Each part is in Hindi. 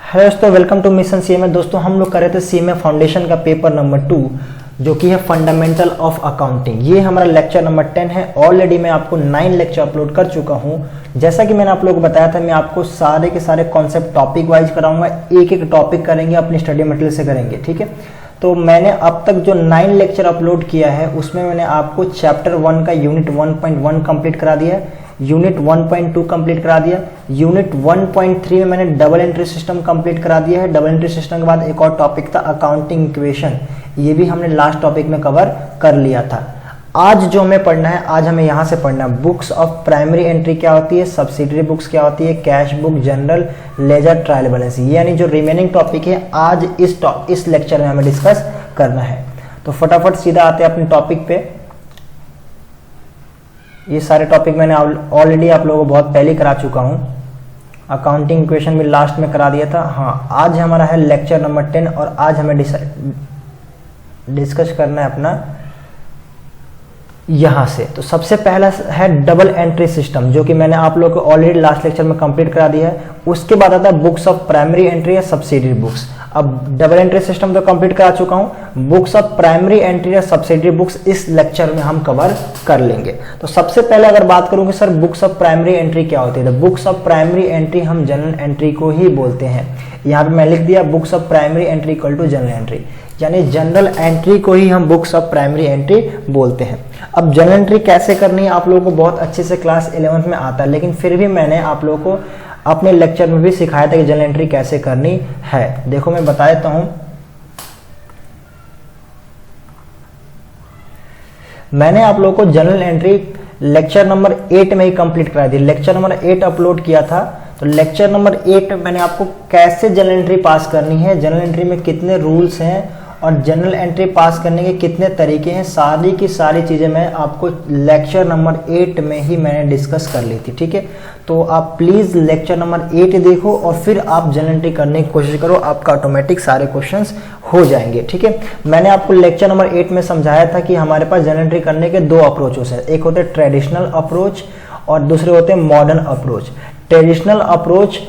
हेलो दोस्तों, वेलकम टू मिशन सीएमए। दोस्तों हम लोग कर रहे थे सीएमए फाउंडेशन का पेपर नंबर 2 जो कि है फंडामेंटल ऑफ अकाउंटिंग। ये हमारा लेक्चर नंबर 10 है। ऑलरेडी मैं आपको 9 लेक्चर अपलोड कर चुका हूँ। जैसा कि मैंने आप लोगों को बताया था, मैं आपको सारे के सारे कॉन्सेप्ट टॉपिक वाइज कराऊंगा। एक एक टॉपिक करेंगे, अपनी स्टडी मटेरियल से करेंगे, ठीक है। तो मैंने अब तक जो 9 लेक्चर अपलोड किया है उसमें मैंने आपको चैप्टर 1 का यूनिट 1.1 कंप्लीट करा दिया है, यूनिट 1.2 कंप्लीट करा दिया, यूनिट 1.3 में मैंने डबल एंट्री सिस्टम कंप्लीट करा दिया है। डबल एंट्री सिस्टम के बाद एक और टॉपिक था अकाउंटिंग इक्वेशन, ये भी हमने लास्ट टॉपिक में कवर कर लिया था। आज जो हमें पढ़ना है, आज हमें यहाँ से पढ़ना है बुक्स ऑफ प्राइमरी एंट्री क्या होती है, सब्सिडरी बुक्स क्या होती है, cash book, general ledger, trial balance, यानी जो रिमेनिंग टॉपिक है आज इस लेक्चर में हमें डिस्कस करना है। तो फटाफट सीधा आते हैं अपने टॉपिक पे। ये सारे टॉपिक मैंने ऑलरेडी आप लोगों को बहुत पहले करा चुका हूँ। अकाउंटिंग इक्वेशन भी लास्ट में करा दिया था। हाँ, आज हमारा है लेक्चर नंबर 10 और आज हमें डिस्कस करना है अपना यहाँ से। तो सबसे पहला है डबल एंट्री सिस्टम, जो कि मैंने आप लोगों को ऑलरेडी लास्ट लेक्चर में कंप्लीट करा दिया है। उसके बाद आता है बुक्स ऑफ प्राइमरी एंट्री या सब्सिडरी बुक्स। अब डबल एंट्री सिस्टम तो कंप्लीट करा चुका हूं, बुक्स ऑफ प्राइमरी एंट्री या सब्सिडरी बुक्स इस लेक्चर में हम कवर कर लेंगे। तो सबसे पहले अगर बात करूं कि sir books of primary entry क्या होती है, तो बुक्स ऑफ प्राइमरी एंट्री हम जनरल एंट्री को ही बोलते हैं। यहाँ पे मैं लिख दिया books of primary entry equal to journal entry, यानी जनरल एंट्री को ही हम बुक्स ऑफ प्राइमरी एंट्री बोलते हैं। अब जनरल एंट्री कैसे करनी है आप लोगों को बहुत अच्छे से क्लास 11th में आता है, लेकिन फिर भी मैंने आप लोगों को अपने लेक्चर में भी सिखाया था कि जनरल एंट्री कैसे करनी है। देखो मैं बता देता हूं। मैंने आप लोगों को जनरल एंट्री लेक्चर नंबर 8 में ही कंप्लीट कराई थी। लेक्चर नंबर 8 अपलोड किया था। तो लेक्चर नंबर 8 में मैंने आपको कैसे जनरल एंट्री पास करनी है, जनरल एंट्री में कितने रूल्स हैं और जनरल एंट्री पास करने के कितने तरीके हैं, सारी की सारी चीज़ें मैं आपको लेक्चर नंबर 8 में ही मैंने डिस्कस कर ली थी, ठीक है। तो आप प्लीज़ लेक्चर नंबर 8 देखो और फिर आप जनरल एंट्री करने की कोशिश करो, आपका ऑटोमेटिक सारे क्वेश्चंस हो जाएंगे, ठीक है। मैंने आपको लेक्चर नंबर 8 में समझाया था कि हमारे पास जनरल एंट्री करने के 2 अप्रोचेस हैं। एक होते हैं ट्रेडिशनल अप्रोच और दूसरे होते हैं मॉडर्न अप्रोच। ट्रेडिशनल अप्रोच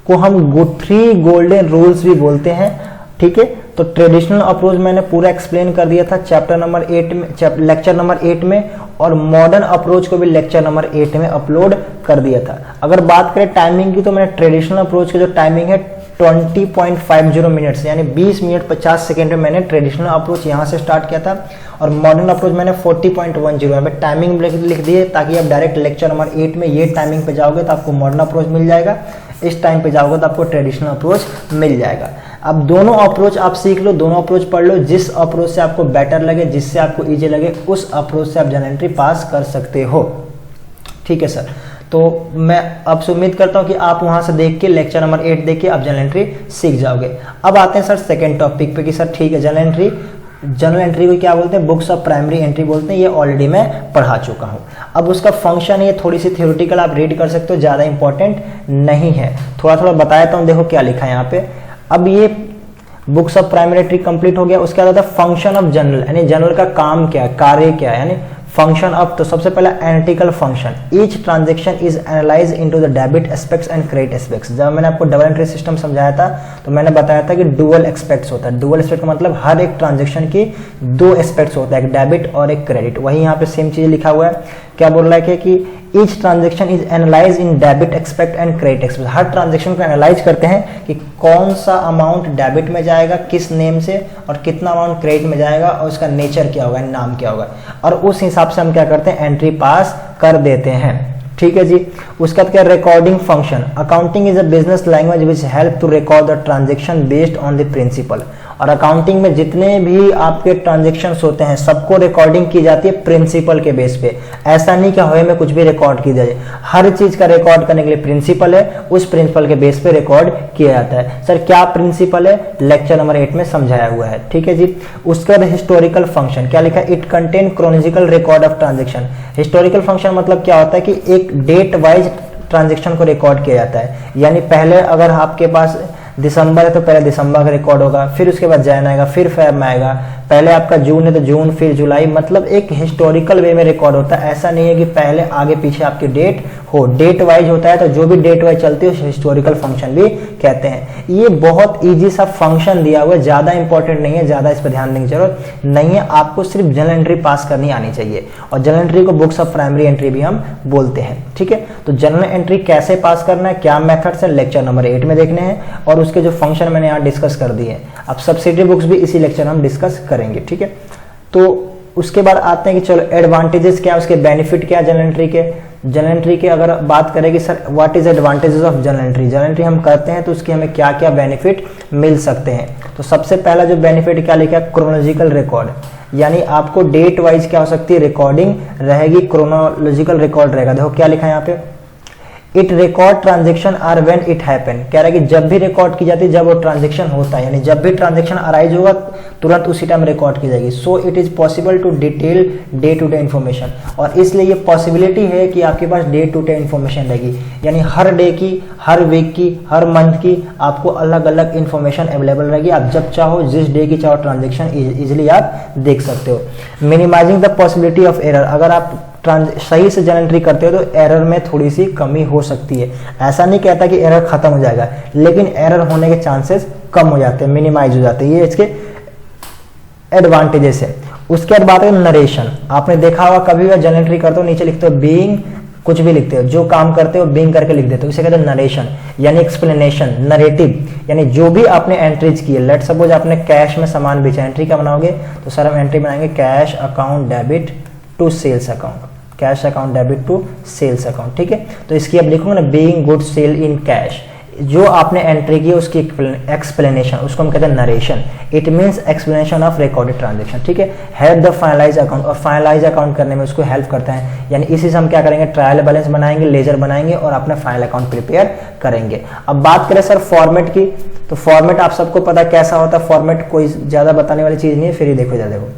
को हम 3 गोल्डन रूल्स भी बोलते हैं, ठीक है। तो ट्रेडिशनल अप्रोच मैंने पूरा एक्सप्लेन कर दिया था चैप्टर नंबर 8 में, लेक्चर नंबर 8 में, और मॉडर्न अप्रोच को भी लेक्चर नंबर 8 में अपलोड कर दिया था। अगर बात करें टाइमिंग की, तो मैंने ट्रेडिशनल अप्रोच की जो टाइमिंग है 20.50 मिनट्स, यानी 20 मिनट 50 सेकेंड में मैंने ट्रेडिशनल अप्रोच यहाँ से स्टार्ट किया था। और मॉडर्न अप्रोच मैंने 40.10 यहाँ पे टाइमिंग लिख दिए, ताकि आप डायरेक्ट लेक्चर नंबर 8 में ये टाइमिंग पे जाओगे तो आपको मॉडर्न अप्रोच मिल जाएगा, इस टाइम पे जाओगे तो आपको ट्रेडिशनल अप्रोच मिल जाएगा। अब दोनों अप्रोच आप सीख लो, दोनों अप्रोच पढ़ लो, जिस अप्रोच से आपको बेटर लगे, जिससे आपको ईजी लगे, उस अप्रोच से आप जनरल एंट्री पास कर सकते हो, ठीक है सर। तो मैं आपसे उम्मीद करता हूं कि आप वहां से देख के लेक्चर नंबर 8 देख के आप जनरल एंट्री सीख जाओगे। अब आते हैं सर सेकंड टॉपिक पे कि सर ठीक है, जनरल एंट्री को क्या बोलते हैं, बुक्स ऑफ प्राइमरी एंट्री बोलते हैं। ये ऑलरेडी मैं पढ़ा चुका हूं। अब उसका फंक्शन ये थोड़ी सी थ्योरेटिकल आप रीड कर सकते हो, ज़्यादा इंपॉर्टेंट नहीं है, थोड़ा थोड़ा बताता हूँ। देखो क्या लिखा है यहाँ पे। अब ये books of primary entry complete हो गया। उसके बाद फंक्शन ऑफ जनरल, यानी जनरल का काम क्या है, कार्य क्या है, यानी फंक्शन ऑफ। तो सबसे पहला analytical function, each transaction is analyse into the debit aspects and credit aspects. जब मैंने आपको डबल एंट्री सिस्टम समझाया था तो मैंने बताया था कि डुअल एस्पेक्ट्स होता है। डुअल एस्पेक्ट का मतलब हर एक ट्रांजेक्शन की 2 एस्पेक्ट्स होता है, एक डेबिट और एक क्रेडिट। वही यहाँ पे सेम चीज लिखा हुआ है। क्या बोल रहा है कि each transaction is analyse in debit expect and credit expect. Her transaction को एनालाइज करते हैं कि कौन सा अमाउंट डेबिट में जाएगा, किस नेम से, और कितना अमाउंट क्रेडिट में जाएगा, और उसका नेचर क्या होगा, नाम क्या होगा, और उस हिसाब से हम क्या करते हैं, एंट्री पास कर देते हैं, ठीक है जी। उसके बाद क्या, recording function. Accounting is a business language which help to record the transaction based on the principle. और अकाउंटिंग में जितने भी आपके ट्रांजेक्शन्स होते हैं सबको रिकॉर्डिंग की जाती है प्रिंसिपल के बेस पे। ऐसा नहीं कि हवे में कुछ भी रिकॉर्ड की जाए, हर चीज का रिकॉर्ड करने के लिए प्रिंसिपल है, उस प्रिंसिपल के बेस पे रिकॉर्ड किया जाता है। सर क्या प्रिंसिपल है, लेक्चर नंबर 8 में समझाया हुआ है, ठीक है जी। उसका हिस्टोरिकल फंक्शन क्या लिखा है, it contain chronological record of transaction. Historical function मतलब क्या होता है कि एक डेट वाइज ट्रांजेक्शन को रिकॉर्ड किया जाता है। यानी पहले अगर आपके पास दिसंबर है तो पहले दिसंबर का रिकॉर्ड होगा, फिर उसके बाद जैन आएगा, फिर फेब में आएगा, पहले आपका जून है तो जून, फिर जुलाई, मतलब एक हिस्टोरिकल वे में रिकॉर्ड होता है। ऐसा नहीं है कि पहले आगे पीछे आपकी डेट हो, डेट वाइज होता है तो जो भी डेट वाइज चलती है उसे हिस्टोरिकल फंक्शन भी कहते हैं। ये बहुत इजी सा फंक्शन दिया हुआ है, ज्यादा इंपॉर्टेंट नहीं है, ज्यादा इस पर ध्यान देने की जरूरत नहीं है, आपको सिर्फ जनरल एंट्री पास करनी आनी चाहिए। और जनरल एंट्री को बुक्स ऑफ प्राइमरी एंट्री भी हम बोलते हैं, ठीक है। तो जनरल एंट्री कैसे पास करना है, क्या मेथड्स है, लेक्चर नंबर 8 में देखने हैं, और उसके जो फंक्शन मैंने यहाँ डिस्कस कर दिए। अब सब्सिडी बुक्स भी इसी लेक्चर में हम डिस्कस करेंगे, ठीक है। तो उसके बाद आते हैं कि चलो एडवांटेजेस क्या है, उसके बेनिफिट क्या है जनरल एंट्री के। जनरल एंट्री के अगर बात करें कि sir what is advantages of general entry, general entry हम करते हैं तो उसके हमें क्या क्या बेनिफिट मिल सकते हैं। तो सबसे पहला जो बेनिफिट क्या लिखा है, क्रोनोलॉजिकल रिकॉर्ड, यानी आपको डेट वाइज क्या हो सकती है, रिकॉर्डिंग रहेगी, क्रोनोलॉजिकल रिकॉर्ड रहेगा। देखो क्या लिखा है यहाँ पे, it record transaction are when it happen, कह रहा है कि जब भी रिकॉर्ड की जाती है जब वो ट्रांजेक्शन होता है, यानी जब भी ट्रांजेक्शन अराइज होगा तुरंत उसी टाइम रिकॉर्ड की जाएगी। So it is possible to detail day to day information, और इसलिए ये पॉसिबिलिटी है कि आपके पास डे टू डे इन्फॉर्मेशन रहेगी, यानी हर डे की, हर वीक की, हर मंथ की आपको अलग अलग इन्फॉर्मेशन अवेलेबल रहेगी। आप जब चाहो जिस डे की चाहो ट्रांजेक्शन इजिली आप देख सकते हो। Minimising the possibility of error, अगर आप सही से जनरल एंट्री करते हो तो एरर में थोड़ी सी कमी हो सकती है। ऐसा नहीं कहता कि एरर खत्म हो जाएगा, लेकिन एरर होने के चांसेस कम हो जाते हैं, मिनिमाइज हो जाते हैं, ये इसके एडवांटेजेस है। उसके बाद बात है नरेशन, आपने देखा होगा कभी भी जनरल एंट्री करते हो नीचे लिखते हो बीइंग, कुछ भी लिखते हो, जो काम करते हो बीइंग करके लिख देते हो, इसे कहते हैं नरेशन, यानी एक्सप्लेनेशन, नरेटिव, यानी जो भी आपने एंट्रीज की है। लेट सपोज आपने कैश में सामान बेचा, एंट्री क्या बनाओगे, तो सर हम एंट्री बनाएंगे cash account debit to sales account, cash account debit to sales account, ठीक है। तो इसकी अब लिखूंगा ना being good sale in cash, जो आपने एंट्री की उसकी एक्सप्लेनेशन, उसको हम कहते हैं narration. It means explanation of recorded transaction, ठीक है। हेल्प द फाइनलाइज अकाउंट, और फाइनलाइज अकाउंट करने में उसको हेल्प करता है, यानी इसी से हम क्या करेंगे, ट्रायल बैलेंस बनाएंगे, लेजर बनाएंगे और अपना फाइनल अकाउंट प्रिपेयर करेंगे। अब बात करें सर फॉर्मेट की, तो फॉर्मेट आप सबको पता कैसा होता है, फॉर्मेट कोई ज्यादा बताने वाली चीज नहीं है, फिर ही देखो जरा देखो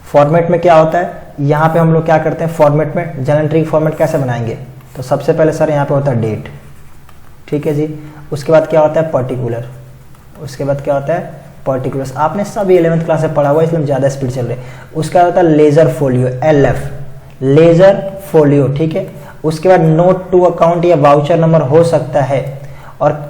फॉर्मेट में क्या होता है। यहाँ पे हम लोग क्या करते हैं, फॉर्मेट में जनरल एंट्री फॉर्मेट कैसे बनाएंगे, तो सबसे पहले सर यहाँ पे होता है डेट, ठीक है जी। उसके बाद क्या होता है पर्टिकुलर, उसके बाद क्या होता है पर्टिकुलर्स, आपने सब 11th क्लास में पढ़ा हुआ है इसलिए ज़्यादा स्पीड चल रही है। उसके बाद होता है ledger folio, LF, ledger folio, ठीक है। उसके बाद नोट टू अकाउंट या वाउचर नंबर हो सकता है, और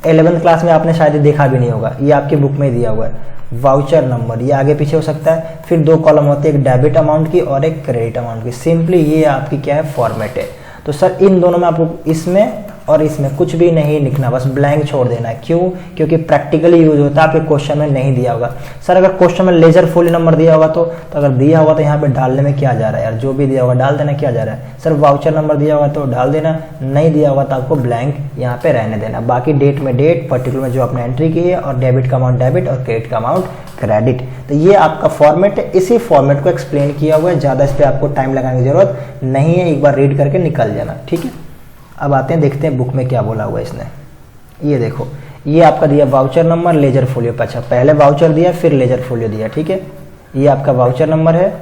11th क्लास में आपने शायद देखा भी नहीं होगा, ये आपकी बुक में दिया हुआ है, वाउचर नंबर, ये आगे पीछे हो सकता है। फिर 2 कॉलम होते हैं, एक डेबिट अमाउंट की और एक क्रेडिट अमाउंट की। सिंपली ये आपकी क्या है फॉर्मेट है। तो सर इन दोनों में आपको इसमें और इसमें कुछ भी नहीं लिखना, बस ब्लैंक छोड़ देना है। क्यों, क्योंकि प्रैक्टिकली यूज होता है, आपके क्वेश्चन में नहीं दिया होगा। सर अगर क्वेश्चन में लेजर फोलियो नंबर दिया होगा तो अगर दिया होगा तो यहाँ पे डालने में क्या जा रहा है यार, जो भी दिया होगा डाल देना, क्या जा रहा है। सर वाउचर नंबर दिया होगा तो डाल देना, नहीं दिया होगा तो आपको ब्लैंक यहाँ पे रहने देना। बाकी डेट में डेट, पर्टिकुलर में जो आपने एंट्री की है, और डेबिट का अमाउंट डेबिट और क्रेडिट का अमाउंट क्रेडिट। तो ये आपका फॉर्मेट है, इसी फॉर्मेट को एक्सप्लेन किया हुआ है, ज़्यादा इस पर आपको टाइम लगाने की जरूरत नहीं है, एक बार रीड करके निकल जाना, ठीक है। अब आते हैं देखते हैं बुक में क्या बोला हुआ है इसने। ये देखो, ये आपका दिया वाउचर नंबर लेजर फोलियो पे, अच्छा पहले वाउचर दिया फिर लेजर फोलियो दिया, ठीक है। ये आपका वाउचर नंबर है,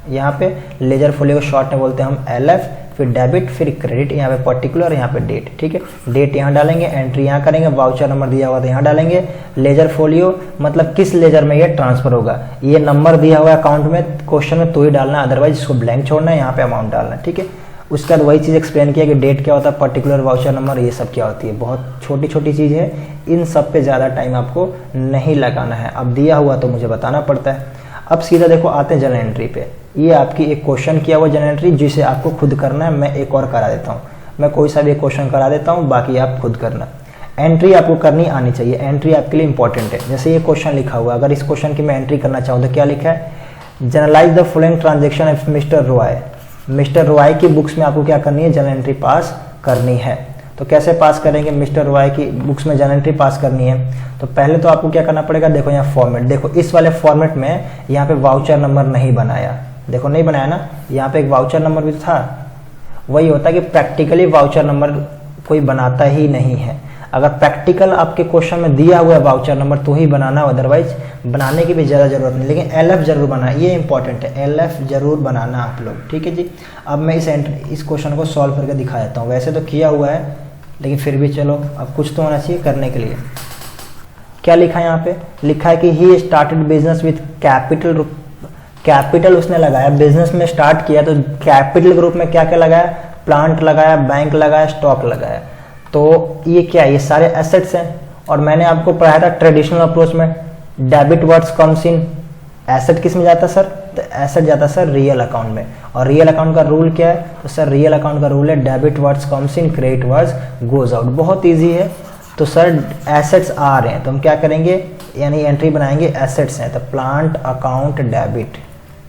यहाँ पे लेजर फोलियो को शॉर्ट में बोलते हैं हम LF, फिर डेबिट, फिर क्रेडिट, यहाँ पे पर्टिकुलर, यहाँ पे डेट, ठीक है। डेट यहाँ डालेंगे, एंट्री यहाँ करेंगे, वाउचर नंबर दिया हुआ तो यहाँ डालेंगे। लेजर फोलियो मतलब किस लेजर में ये ट्रांसफर होगा, ये नंबर दिया हुआ है अकाउंट में, क्वेश्चन में तो ही डालना, अदरवाइज इसको ब्लैंक छोड़ना है, यहाँ पे अमाउंट डालना, ठीक है। उसके बाद वही चीज़ एक्सप्लेन किया कि डेट क्या होता है, पर्टिकुलर, वाउचर नंबर, ये सब क्या होती है। बहुत छोटी छोटी चीज़ है, इन सब पे ज़्यादा टाइम आपको नहीं लगाना है। अब दिया हुआ तो मुझे बताना पड़ता है। अब सीधा देखो आते हैं जनरल एंट्री पे। ये आपकी एक क्वेश्चन किया हुआ जनरल एंट्री, जिसे आपको खुद करना है। मैं एक और करा देता हूँ, मैं कोई सा भी एक क्वेश्चन करा देता हूँ, बाकी आप खुद करना। एंट्री आपको करनी आनी चाहिए, एंट्री आपके लिए इंपॉर्टेंट है। जैसे ये क्वेश्चन लिखा हुआ है, अगर इस क्वेश्चन की मैं एंट्री करना चाहूँ तो क्या लिखा है, journalise the following transaction of Mr Roy. Mr Roy की बुक्स में आपको क्या करनी है, जनरल एंट्री पास करनी है। तो कैसे पास करेंगे, मिस्टर रॉय की बुक्स में जनरल एंट्री पास करनी है तो पहले तो आपको क्या करना पड़ेगा, देखो यहाँ फॉर्मेट, देखो इस वाले फॉर्मेट में यहाँ पे वाउचर नंबर नहीं बनाया, देखो नहीं बनाया ना, यहाँ पे एक वाउचर नंबर भी था। वही होता है कि प्रैक्टिकली वाउचर नंबर कोई बनाता ही नहीं है। अगर प्रैक्टिकल आपके क्वेश्चन में दिया हुआ है वाउचर नंबर तो ही बनाना, अदरवाइज बनाने की भी ज़्यादा जरूरत नहीं। लेकिन LF जरूर बनाना, ये इंपॉर्टेंट है, LF जरूर बनाना आप लोग, ठीक है जी। अब मैं इस क्वेश्चन को सॉल्व करके दिखा देता हूँ। वैसे तो किया हुआ है लेकिन फिर भी चलो, अब कुछ तो होना चाहिए करने के लिए। क्या लिखा है यहाँ पे, लिखा है कि he started business with capital उसने लगाया, बिजनेस में स्टार्ट किया तो कैपिटल ग्रुप में क्या क्या लगाया, प्लांट लगाया, बैंक लगाया, स्टॉक लगाया। तो ये क्या है, ये सारे एसेट्स हैं। और मैंने आपको पढ़ाया था ट्रेडिशनल अप्रोच में debit words comes in, asset किस में जाता है सर, तो एसेट जाता है सर रियल अकाउंट में। और रियल अकाउंट का रूल क्या है, तो सर रियल अकाउंट का रूल है debit words comes in, credit words goes out. बहुत ईजी है। तो सर एसेट्स आ रहे हैं तो हम क्या करेंगे, यानी एंट्री बनाएंगे एसेट्स हैं तो plant account debit,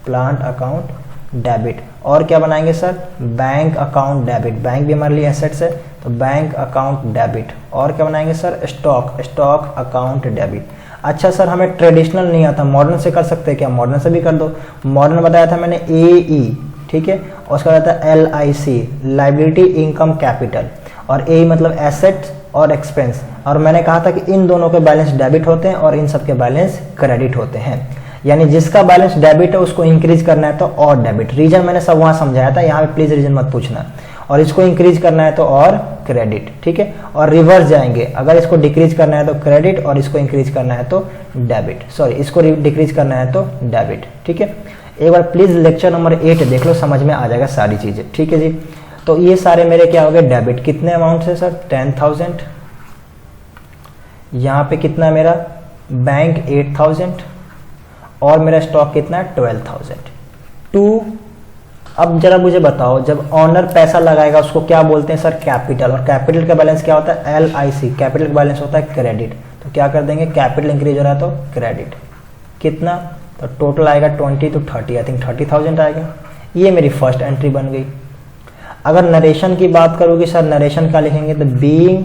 plant account debit. और क्या बनाएंगे sir, bank account debit, bank भी हमारे लिए एसेट्स है तो बैंक अकाउंट डेबिट। और क्या बनाएंगे sir, stock, stock account debit. अच्छा सर हमें ट्रेडिशनल नहीं आता, मॉडर्न से कर सकते हैं क्या, मॉडर्न से भी कर दो। मॉडर्न बताया था मैंने AE, ठीक है, और उसका बताया था LIC, लाइबिलिटी इनकम कैपिटल, और AE मतलब एसेट और एक्सपेंस। और मैंने कहा था कि इन दोनों के बैलेंस डेबिट होते हैं और इन सब के बैलेंस क्रेडिट होते हैं। यानी जिसका बैलेंस डेबिट है उसको इंक्रीज करना है तो और डेबिट। रीजन मैंने सब वहां समझाया था, यहाँ पे प्लीज रीजन मत पूछना। और इसको इंक्रीज करना है तो और क्रेडिट, ठीक है। और रिवर्स जाएंगे, अगर इसको डिक्रीज करना है तो क्रेडिट और इसको इंक्रीज करना है तो डेबिट, सॉरी इसको डिक्रीज करना है तो डेबिट, ठीक है। एक बार प्लीज लेक्चर नंबर 8 देख लो, समझ में आ जाएगा सारी चीजें, ठीक है जी। तो ये सारे मेरे क्या हो गए डेबिट। कितने अमाउंट है सर, 10,000। यहाँ पे कितना है मेरा, बैंक 8,000 और मेरा स्टॉक कितना है 12,000। 2 अब जरा मुझे बताओ, जब ऑनर पैसा लगाएगा उसको क्या बोलते हैं सर, कैपिटल। और कैपिटल का बैलेंस क्या होता है, LIC, कैपिटल का बैलेंस होता है क्रेडिट। तो क्या कर देंगे, कैपिटल इंक्रीज हो रहा है तो क्रेडिट। कितना, तो टोटल आएगा 20 to 30, आई थिंक 30,000 आएगा। ये मेरी फर्स्ट एंट्री बन गई। अगर नरेशन की बात करोगे सर, नरेशन क्या लिखेंगे, तो being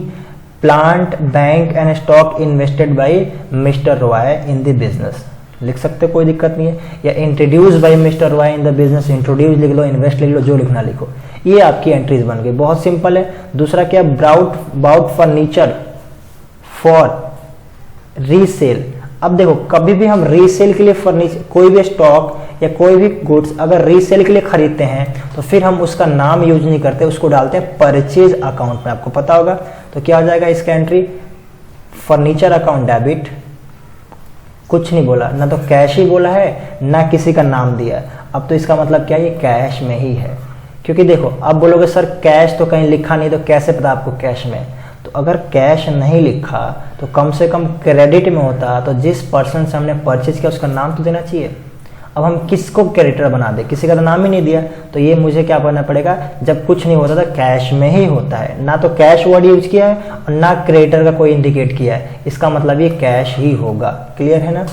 plant bank and stock invested bye mister Roy in the business लिख सकते, कोई दिक्कत नहीं है। या introduce by mister Roy in the business, introduce लिख लो, इन्वेस्ट लिख लो, जो लिखना लिखो। ये आपकी एंट्रीज बन गई, बहुत सिंपल है। दूसरा क्या, बाउट फर्नीचर फॉर रीसेल। अब देखो कभी भी हम रीसेल के लिए फर्नीचर, कोई भी स्टॉक या कोई भी गुड्स अगर रीसेल के लिए खरीदते हैं तो फिर हम उसका नाम यूज नहीं करते, उसको डालते हैं परचेज अकाउंट में, आपको पता होगा। तो क्या हो जाएगा इसका एंट्री, फर्नीचर अकाउंट डेबिट। कुछ नहीं बोला, ना तो कैश ही बोला है ना किसी का नाम दिया। अब तो इसका मतलब क्या है, ये कैश में ही है। क्योंकि देखो अब बोलोगे सर कैश तो कहीं लिखा नहीं, तो कैसे पता आपको कैश में। तो अगर कैश नहीं लिखा तो कम से कम क्रेडिट में होता, तो जिस पर्सन से हमने परचेज किया उसका नाम तो देना चाहिए। अब हम किसको क्रेडिटर बना दे, किसी का तो नाम ही नहीं दिया, तो ये मुझे क्या करना पड़ेगा, जब कुछ नहीं होता तो कैश में ही होता है। ना तो कैश वर्ड यूज किया है और ना क्रेडिटर का कोई इंडिकेट किया है, इसका मतलब ये कैश ही होगा। क्लियर है ना।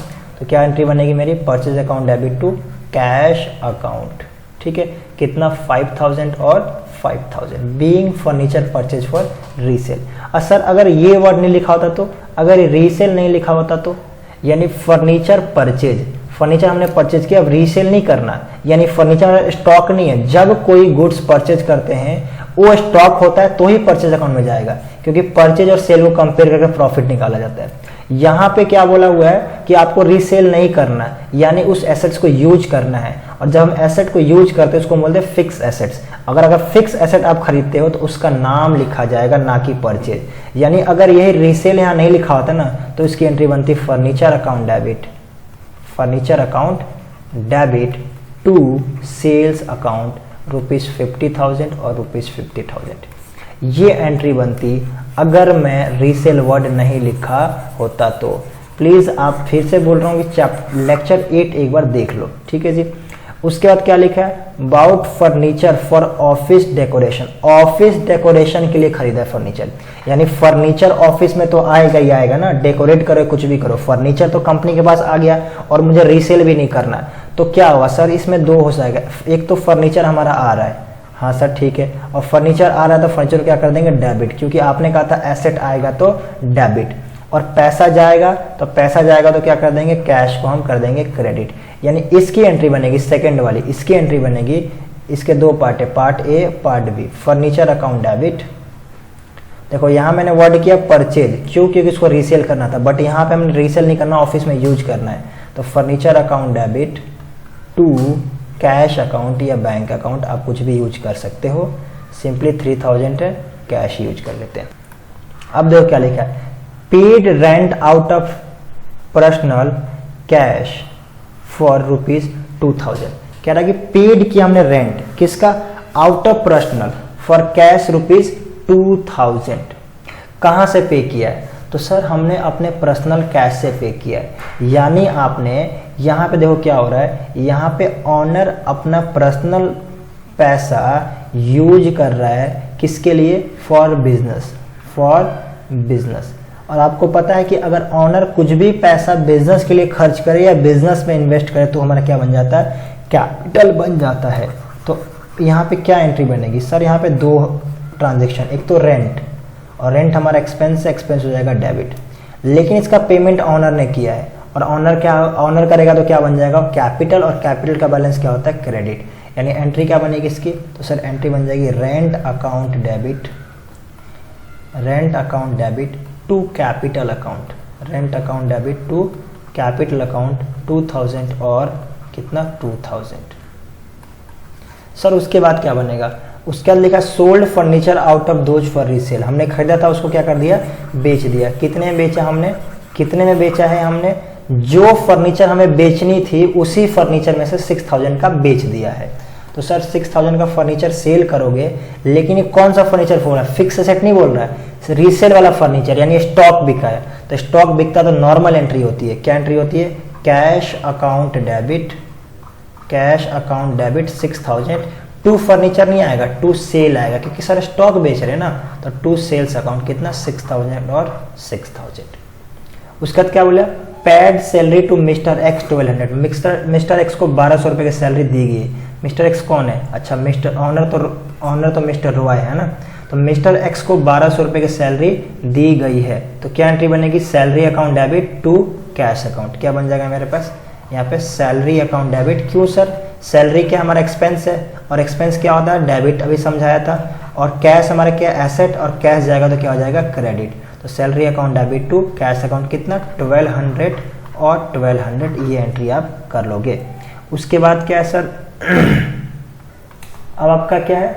तो क्या एंट्री बनेगी मेरी, purchase account debit to cash account, ठीक है। कितना, 5,000 और 5,000 being furniture purchase for resale. और सर अगर ये वर्ड नहीं लिखा होता तो, अगर रीसेल नहीं लिखा होता तो, यानी फर्नीचर परचेज, फर्नीचर हमने परचेज किया, अब रीसेल नहीं करना, यानी फर्नीचर स्टॉक नहीं है। जब कोई गुड्स परचेज करते हैं वो स्टॉक होता है तो ही परचेज अकाउंट में जाएगा, क्योंकि परचेज और सेल को कंपेयर करके प्रॉफिट निकाला जाता है। यहाँ पे क्या बोला हुआ है कि आपको रीसेल नहीं करना, यानी उस एसेट्स को यूज करना है। और जब हम एसेट को यूज करते हैं उसको बोलते हैं फिक्स एसेट्स। अगर फिक्स एसेट आप खरीदते हो तो उसका नाम लिखा जाएगा, ना कि परचेज। यानी अगर यही रीसेल यहाँ नहीं लिखा होता ना तो इसकी एंट्री बनती furniture account debit, furniture account debit to sales account ₹50,000 और ₹50,000। ये एंट्री बनती अगर मैं रीसेल वर्ड नहीं लिखा होता तो। प्लीज आप फिर से बोल रहा हूँ कि लेक्चर 8 एक बार देख लो, ठीक है जी। उसके बाद क्या लिखा है, bought furniture for office decoration, office decoration के लिए खरीदा है फर्नीचर। यानी फर्नीचर ऑफिस में तो आएगा ही आएगा ना, डेकोरेट करो कुछ भी करो, फर्नीचर तो कंपनी के पास आ गया और मुझे रीसेल भी नहीं करना। तो क्या हुआ सर, इसमें दो हो जाएगा, एक तो फर्नीचर हमारा आ रहा है, हाँ सर ठीक है, और फर्नीचर आ रहा है तो फर्नीचर क्या कर देंगे डेबिट, क्योंकि आपने कहा था एसेट आएगा तो डेबिट। और पैसा जाएगा तो क्या कर देंगे, कैश को हम कर देंगे क्रेडिट। यानी इसकी एंट्री बनेगी सेकंड वाली, इसकी एंट्री बनेगी, इसके दो पार्ट है, part A part B. Furniture account debit, देखो यहाँ मैंने वर्ड किया परचेज, क्यों, क्योंकि इसको रीसेल करना था, बट यहाँ पे हमने रीसेल नहीं करना, ऑफिस में यूज करना है। तो furniture account debit to cash account या बैंक अकाउंट, आप कुछ भी यूज कर सकते हो। सिंपली 3,000 है, कैश यूज कर लेते हैं। अब देखो क्या लिखा है, paid rent out of personal cash for ₹2,000। कह रहा है कि पेड किया हमने रेंट, किसका, out of personal, for cash ₹2000। कहाँ से पे किया है? तो सर हमने अपने पर्सनल कैश से पे किया है। यानी आपने यहाँ पे देखो क्या हो रहा है, यहाँ पे ऑनर अपना पर्सनल पैसा यूज कर रहा है किसके लिए? For business, for business. और आपको पता है कि अगर ऑनर कुछ भी पैसा बिजनेस के लिए खर्च करे या बिजनेस में इन्वेस्ट करे तो हमारा क्या बन जाता है? कैपिटल बन जाता है। तो यहाँ पे क्या एंट्री बनेगी? सर यहाँ पे दो ट्रांजेक्शन, एक तो रेंट, और रेंट हमारा एक्सपेंस से एक्सपेंस हो जाएगा डेबिट, लेकिन इसका पेमेंट ऑनर ने किया है और ऑनर करेगा तो क्या बन जाएगा? कैपिटल, और कैपिटल का बैलेंस क्या होता है? क्रेडिट। यानी एंट्री क्या बनेगी इसकी? तो सर एंट्री बन जाएगी rent account debit, rent account debit to capital account, rent account debit to capital account 2000 और कितना? 2000। सर उसके बाद क्या बनेगा? उसके बाद लिखा sold furniture out of those for resale. हमने खरीदा था उसको क्या कर दिया? बेच दिया। कितने में बेचा हमने? कितने में बेचा है हमने? जो फर्नीचर हमें बेचनी थी उसी फर्नीचर में से 6000 का बेच दिया है। तो सर 6000 का फर्नीचर सेल करोगे, लेकिन ये कौन सा फर्नीचर बोल रहा है? फिक्स एसेट नहीं बोल रहा है, रीसेल वाला फर्नीचर, यानी स्टॉक बिका है। तो स्टॉक बिकता तो नॉर्मल एंट्री होती है। क्या एंट्री होती है? Cash account debit, cash account debit 6000 to furniture नहीं आएगा, टू सेल आएगा, क्योंकि सर स्टॉक बेच रहे हैं ना। तो टू सेल्स अकाउंट कितना? 6000 और 6000। उसके बाद क्या बोला? Paid salary to mister X 1200। Mister X को 1200 रुपये की सैलरी दी गई। मिस्टर एक्स कौन है? अच्छा मिस्टर ऑनर तो मिस्टर रॉय है ना। तो मिस्टर एक्स को 1200 रुपये की सैलरी दी गई है। तो क्या एंट्री बनेगी? Salary account debit to cash account. क्या बन जाएगा मेरे पास यहाँ पे? Salary account debit. क्यों सर? सैलरी क्या हमारा एक्सपेंस है, और एक्सपेंस क्या होता है? डेबिट, अभी समझाया था। और कैश हमारा क्या? एसेट, और कैश जाएगा तो क्या हो जाएगा? क्रेडिट। तो salary account debit to cash account कितना? 1200 और 1200, ये एंट्री आप कर लोगे। उसके बाद क्या है सर? अब आपका क्या है?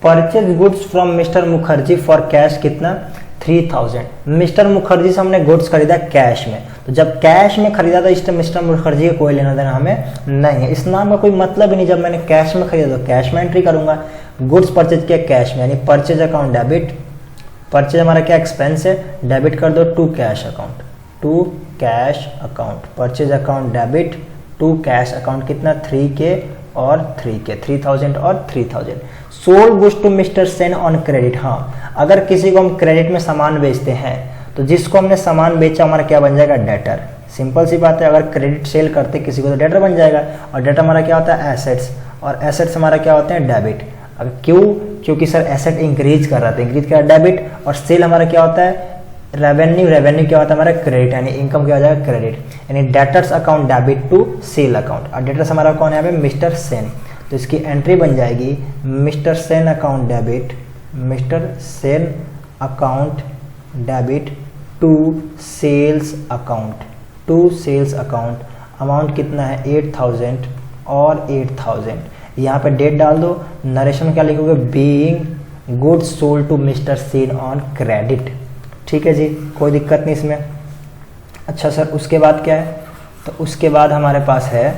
Purchase goods from mister Mukherjee for cash कितना? 3000। मिस्टर मुखर्जी से हमने गुड्स खरीदा कैश में। तो जब कैश में खरीदा तो इस मिस्टर मुखर्जी का कोई लेना देना हमें नहीं है, इस नाम का कोई मतलब ही नहीं। जब मैंने कैश में खरीदा तो कैश में एंट्री करूंगा। गुड्स परचेज किया कैश में, यानी परचेज अकाउंट डेबिट। परचेज हमारा क्या? एक्सपेंस है, डेबिट कर दो to cash account, to cash account. Purchase account debit to cash account कितना? 3K और 3K, 3000 और 3000। Sold goods to mister Sen on credit. हाँ, अगर किसी को हम क्रेडिट में सामान बेचते हैं तो जिसको हमने सामान बेचा हमारा क्या बन जाएगा? डेटर। सिंपल सी बात है, अगर क्रेडिट सेल करते किसी को तो डेटर बन जाएगा। और डेटर हमारा क्या होता है? एसेट्स, और एसेट्स हमारा क्या होते हैं? डेबिट। अब क्यों? क्योंकि सर एसेट इंक्रीज कर रहा था, इंक्रीज कर डेबिट। और सेल हमारा क्या होता है? रेवेन्यू। रेवेन्यू क्या होता है हमारा? क्रेडिट, यानी इनकम क्या हो जाएगा? क्रेडिट। यानी debtors account debit to sale account. और डेटर्स हमारा कौन है यहाँ पे? मिस्टर सेन। तो इसकी एंट्री बन जाएगी mister Sen account debit, mister Sen account debit to sales account, to sales account. Amount कितना है? 8000 और 8000। यहाँ पे डेट डाल दो। नरेशन में क्या लिखोगे? Being goods sold to mister Sen on credit. ठीक है जी, कोई दिक्कत नहीं इसमें। अच्छा सर उसके बाद क्या है? तो उसके बाद हमारे पास है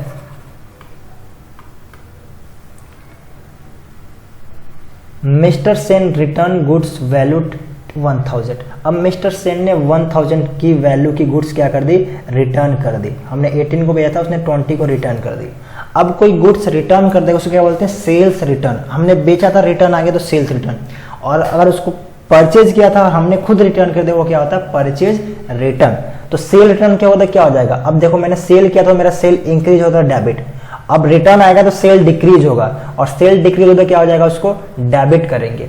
mister Sen return goods valued 1000। अब मिस्टर सेन ने 1000 की वैल्यू की गुड्स क्या कर दी? रिटर्न कर दी। हमने 18 को भेजा था, उसने 20 को रिटर्न कर दी। अब कोई गुड्स रिटर्न कर देगा उसको क्या बोलते हैं? Sales return. हमने बेचा था, रिटर्न आ गया तो सेल्स रिटर्न। और अगर उसको परचेज किया था हमने खुद रिटर्न कर दिया, वो क्या होता है? Purchase return. तो सेल रिटर्न क्या होता है? क्या हो जाएगा? अब देखो मैंने सेल किया तो मेरा सेल इंक्रीज होता है, डेबिट। अब रिटर्न आएगा तो सेल डिक्रीज होगा, और सेल डिक्रीज होता क्या हो जाएगा? उसको डेबिट करेंगे।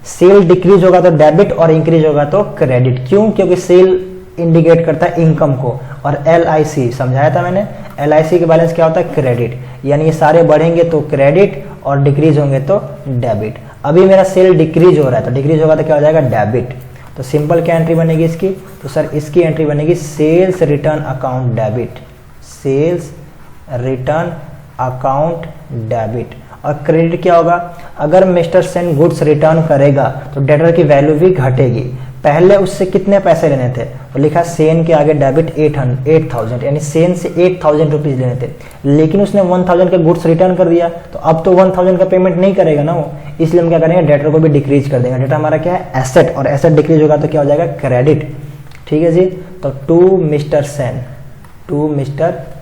सेल डिक्रीज होगा तो डेबिट, और इंक्रीज होगा तो क्रेडिट। क्यों? क्योंकि सेल इंडिकेट करता है इनकम को, और LIC समझाया था मैंने, LIC के बैलेंस क्या होता है? क्रेडिट। यानी ये सारे बढ़ेंगे तो क्रेडिट और डिक्रीज होंगे तो डेबिट। अभी मेरा सेल डिक्रीज हो रहा है तो डिक्रीज होगा तो क्या हो जाएगा? डेबिट। तो सिंपल क्या एंट्री बनेगी इसकी? तो सर इसकी एंट्री बनेगी sales return account debit, sales return account debit. और क्रेडिट क्या होगा? अगर मिस्टर सेन गुड्स रिटर्न करेगा तो डेटर की वैल्यू भी घटेगी। पहले उससे कितने पैसे लेने थे, तो लिखा सेन के आगे डेबिट 8000, यानी सेन से 8000 रुपीज लेने थे, लेकिन उसने 1000 का गुड्स रिटर्न कर दिया, तो अब तो 1000 का पेमेंट नहीं करेगा ना वो, इसलिए हम क्या करेंगे, डेटर को भी डिक्रीज कर देंगे। डेटा हमारा क्या है, एसेट, और एसेट डिक्रीज होगा तो क्या हो जाएगा, क्रेडिट। ठीक है जी, तो टू मिस्टर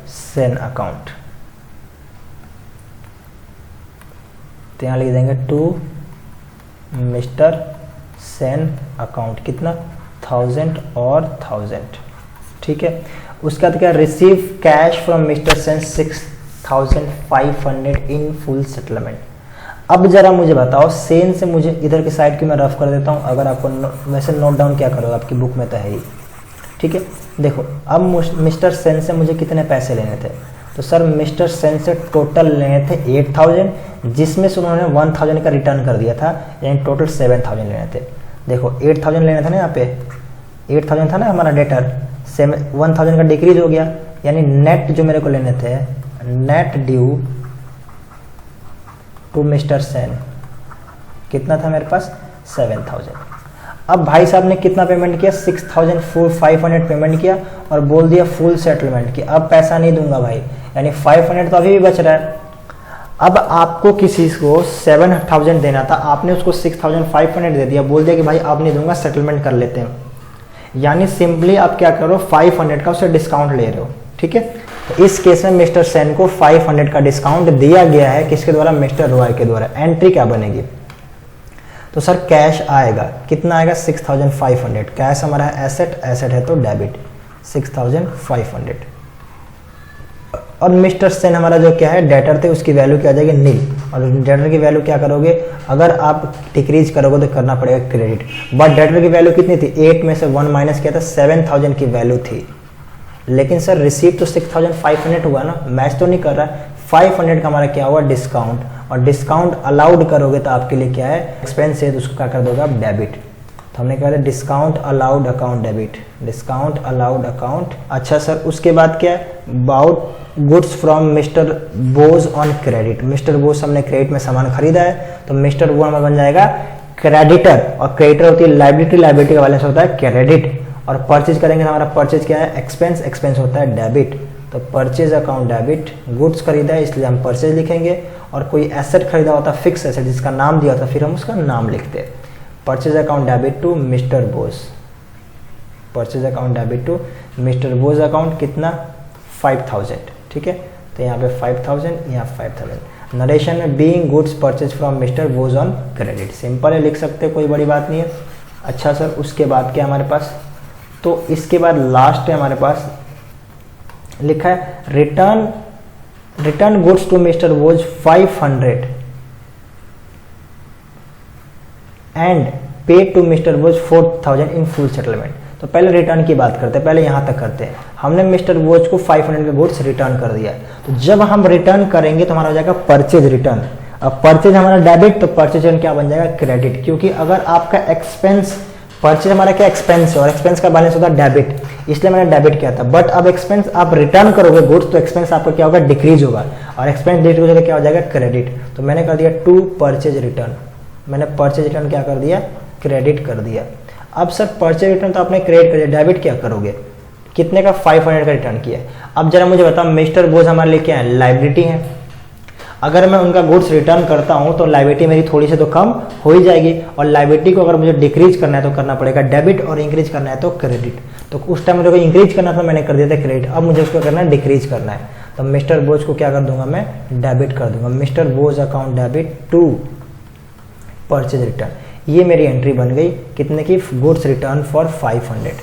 सेन अकाउंट, तो यहाँ लिख देंगे टू मिस्टर सेन अकाउंट, कितना 1000 और 1000। ठीक है, उसके बाद क्या, receive cash from mister Sen 6500 in full settlement. अब जरा मुझे बताओ, सेन से मुझे इधर की साइड की मैं रफ कर देता हूँ, अगर आपको वैसे नोट डाउन क्या करोगे, आपकी बुक में तो है ही। ठीक है, देखो अब मिस्टर सेन से मुझे कितने पैसे लेने थे, तो सर मिस्टर सेन से टोटल लेने थे 8000, जिसमें से उन्होंने 1000 का रिटर्न कर दिया था, यानी टोटल 7000 लेने थे। देखो 8000 लेना था ना, यहाँ पे 8000 था ना हमारा डेटर, 1000 का डिक्रीज हो गया, यानी नेट जो मेरे को लेने थे, net due to mister Sen कितना था मेरे पास, 7000। अब भाई साहब ने कितना पेमेंट किया, 6500 पेमेंट किया और बोल दिया फुल सेटलमेंट की, अब पैसा नहीं दूंगा भाई, यानी 500 तो अभी भी बच रहा है। अब आपको किसी को 7000 देना था, आपने उसको 6500 दे दिया, बोल दिया कि भाई अब नहीं दूंगा, सेटलमेंट कर लेते हैं, यानी सिंपली आप क्या करो, 500 का उससे डिस्काउंट ले रहे हो। ठीक है, तो इस केस में मिस्टर सेन को 500 का डिस्काउंट दिया गया है, किसके द्वारा, मिस्टर रॉय के द्वारा। एंट्री क्या बनेगी, तो सर कैश आएगा, कितना आएगा, 6500। कैश हमारा एसेट, एसेट है तो डेबिट 6500। और मिस्टर सेन हमारा जो क्या है, डेटर थे, उसकी वैल्यू क्या आ जाएगी, नील। और डेटर की वैल्यू क्या करोगे, अगर आप डिक्रीज करोगे तो करना पड़ेगा क्रेडिट। बट डेटर की वैल्यू कितनी थी, 8 में से 1 माइनस किया था, 7000 की वैल्यू थी, लेकिन सर रिसीव तो 6500 हुआ ना, मैच तो नहीं कर रहा है। 500 का हमारा क्या हुआ, डिस्काउंट, और डिस्काउंट अलाउड करोगे तो आपके लिए क्या है, एक्सपेंस है, तो उसको क्या कर दोगे आप, डेबिट। तो हमने कहा था discount allowed account debit, discount allowed account. अच्छा सर, उसके बाद क्या है, about goods from mister Bose on credit. Mister Bose हमने क्रेडिट में सामान खरीदा है, तो मिस्टर बोज हमारा बन जाएगा क्रेडिटर, और क्रेडिटर होती है लाइबिलिटी, लाइबिलिटी का बैलेंस होता है क्रेडिट। और परचेज करेंगे तो हमारा परचेज क्या है, एक्सपेंस, एक्सपेंस होता है डेबिट। तो परचेज अकाउंट डेबिट, गुड्स खरीदा है इसलिए हम परचेज लिखेंगे, और कोई एसेट खरीदा होता है, फिक्स एसेट जिसका नाम दिया होता है, फिर हम उसका नाम लिखते हैं। Purchase account debit to mister Bose, purchase account debit to mister Bose account, कितना 5000। ठीक है, तो यहाँ पे 5000, यहाँ 5000। नरेशन में being goods purchase from mister Bose on credit, simple है, लिख सकते हैं, कोई बड़ी बात नहीं है। अच्छा सर, उसके बाद क्या हमारे पास, तो इसके बाद लास्ट है हमारे पास लिखा है return goods to mister Bose 500 and pay to mister Bose 4000 in full settlement. तो पहले रिटर्न की बात करते हैं, पहले यहां तक करते हैं। हमने मिस्टर बोज को 500 का गुड्स रिटर्न कर दिया, तो जब हम रिटर्न करेंगे तो हमारा हो जाएगा परचेज रिटर्न। अब परचेज हमारा डेबिट, तो परचेज रिटर्न क्या बन जाएगा, क्रेडिट, क्योंकि अगर आपका एक्सपेंस, परचेज हमारा क्या एक्सपेंस है, और एक्सपेंस का बैलेंस होता है डेबिट, इसलिए मैंने डेबिट किया था। बट अब एक्सपेंस आप रिटर्न करोगे गुड्स, तो एक्सपेंस आपका क्या होगा, डिक्रीज होगा, और एक्सपेंस डिक्रीज होगा क्या हो जाएगा, क्रेडिट। तो मैंने कर दिया टू परचेज रिटर्न, मैंने परचेज रिटर्न क्या कर दिया, क्रेडिट कर दिया। अब सर परचेज रिटर्न तो आपने क्रेडिट कर दिया, डेबिट क्या करोगे, कितने का, 500 का रिटर्न किया। अब जरा मुझे बताओ, मिस्टर बोज हमारे लिए क्या है, लाइबिलिटी है। अगर मैं उनका गुड्स रिटर्न करता हूं तो लाइबिलिटी मेरी थोड़ी सी तो कम हो ही जाएगी, और लाइबिलिटी को अगर मुझे डिक्रीज करना है तो करना पड़ेगा डेबिट, और इंक्रीज करना है तो क्रेडिट। तो उस टाइम मुझे को इंक्रीज करना था, मैंने कर दिया था क्रेडिट, अब मुझे उसको करना है डिक्रीज करना है, तो मिस्टर बोज को क्या कर दूंगा, मैं डेबिट कर दूंगा। Mister Bose account debit to purchase return, ये मेरी एंट्री बन गई, कितने की, गुड्स रिटर्न फॉर 500।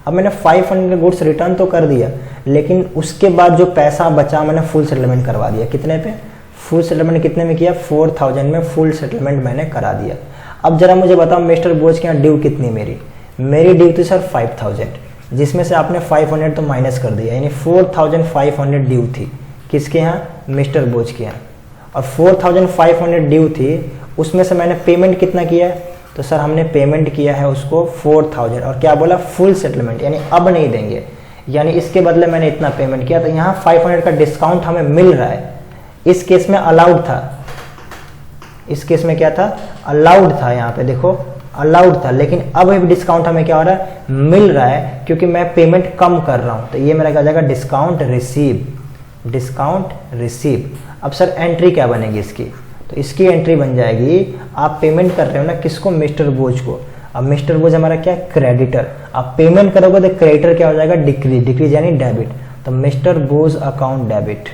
अब मैंने 500 का गुड्स रिटर्न तो कर दिया, लेकिन उसके बाद जो पैसा बचा मैंने फुल सेटलमेंट करवा दिया, कितने पे, फुल सेटलमेंट कितने में किया, 4000 में फुल सेटलमेंट मैंने करा दिया। अब जरा मुझे बताओ, मिस्टर बोज के यहाँ ड्यू कितनी, मेरी ड्यू थी सर 5000, जिसमें से आपने 500 तो माइनस कर दिया, यानी 4500 ड्यू थी, किसके यहाँ, मिस्टर बोज के यहाँ। और 4500 ड्यू थी, उसमें से मैंने पेमेंट कितना किया है, तो सर हमने पेमेंट किया है उसको 4000, और क्या बोला, फुल सेटलमेंट, यानी अब नहीं देंगे, यानी इसके बदले मैंने इतना पेमेंट किया। तो यहाँ 500 का डिस्काउंट हमें मिल रहा है, इस केस में अलाउड था, इस केस में क्या था, अलाउड था, यहाँ पे देखो अलाउड था, लेकिन अब भी डिस्काउंट हमें क्या हो रहा है, मिल रहा है, क्योंकि मैं पेमेंट कम कर रहा हूँ। तो ये मेरा क्या हो जाएगा, डिस्काउंट रिसीव, डिस्काउंट रिसीव। अब सर एंट्री क्या बनेगी इसकी, तो इसकी एंट्री बन जाएगी, आप पेमेंट कर रहे हो ना किसको, मिस्टर बोझ को। अब मिस्टर बोझ हमारा क्या है, क्रेडिटर। आप पेमेंट करोगे तो क्रेडिटर क्या हो जाएगा, डिक्रीज, डिक्रीज यानी डेबिट। तो मिस्टर बोझ अकाउंट डेबिट,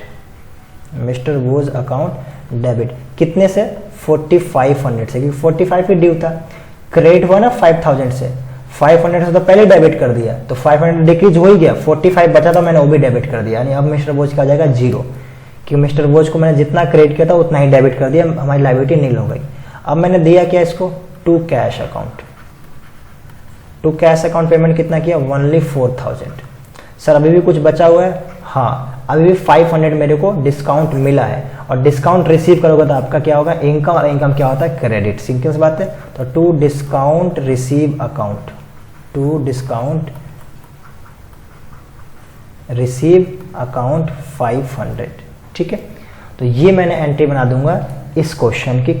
मिस्टर बोझ अकाउंट डेबिट। कितने से, 4500 से, क्योंकि 45 ही ड्यू था। क्रेडिट हुआ ना 5000 से, 500 से तो पहले डेबिट कर दिया, तो 500 डिक्रीज हो ही गया, 45 बचा तो मैंने वो भी डेबिट कर दिया। यानी अब मिस्टर बोझ का आ जाएगा 0, क्योंकि मिस्टर बोझ को मैंने जितना क्रेडिट किया था उतना ही डेबिट कर दिया, हमारी लायबिलिटी नील हो गई। अब मैंने दिया क्या इसको, to cash account, to cash account payment कितना किया, ओनली 4000। सर अभी भी कुछ बचा हुआ है, हाँ अभी भी 500 मेरे को डिस्काउंट मिला है, और डिस्काउंट रिसीव करोगे तो आपका क्या होगा, इनकम, और इनकम क्या होता है, क्रेडिट। सिंपल सी बात है। तो to discount receive account, to discount receive account 500, ठीक है। तो ये मैंने एंट्री बना दूंगा इस क्वेश्चन की,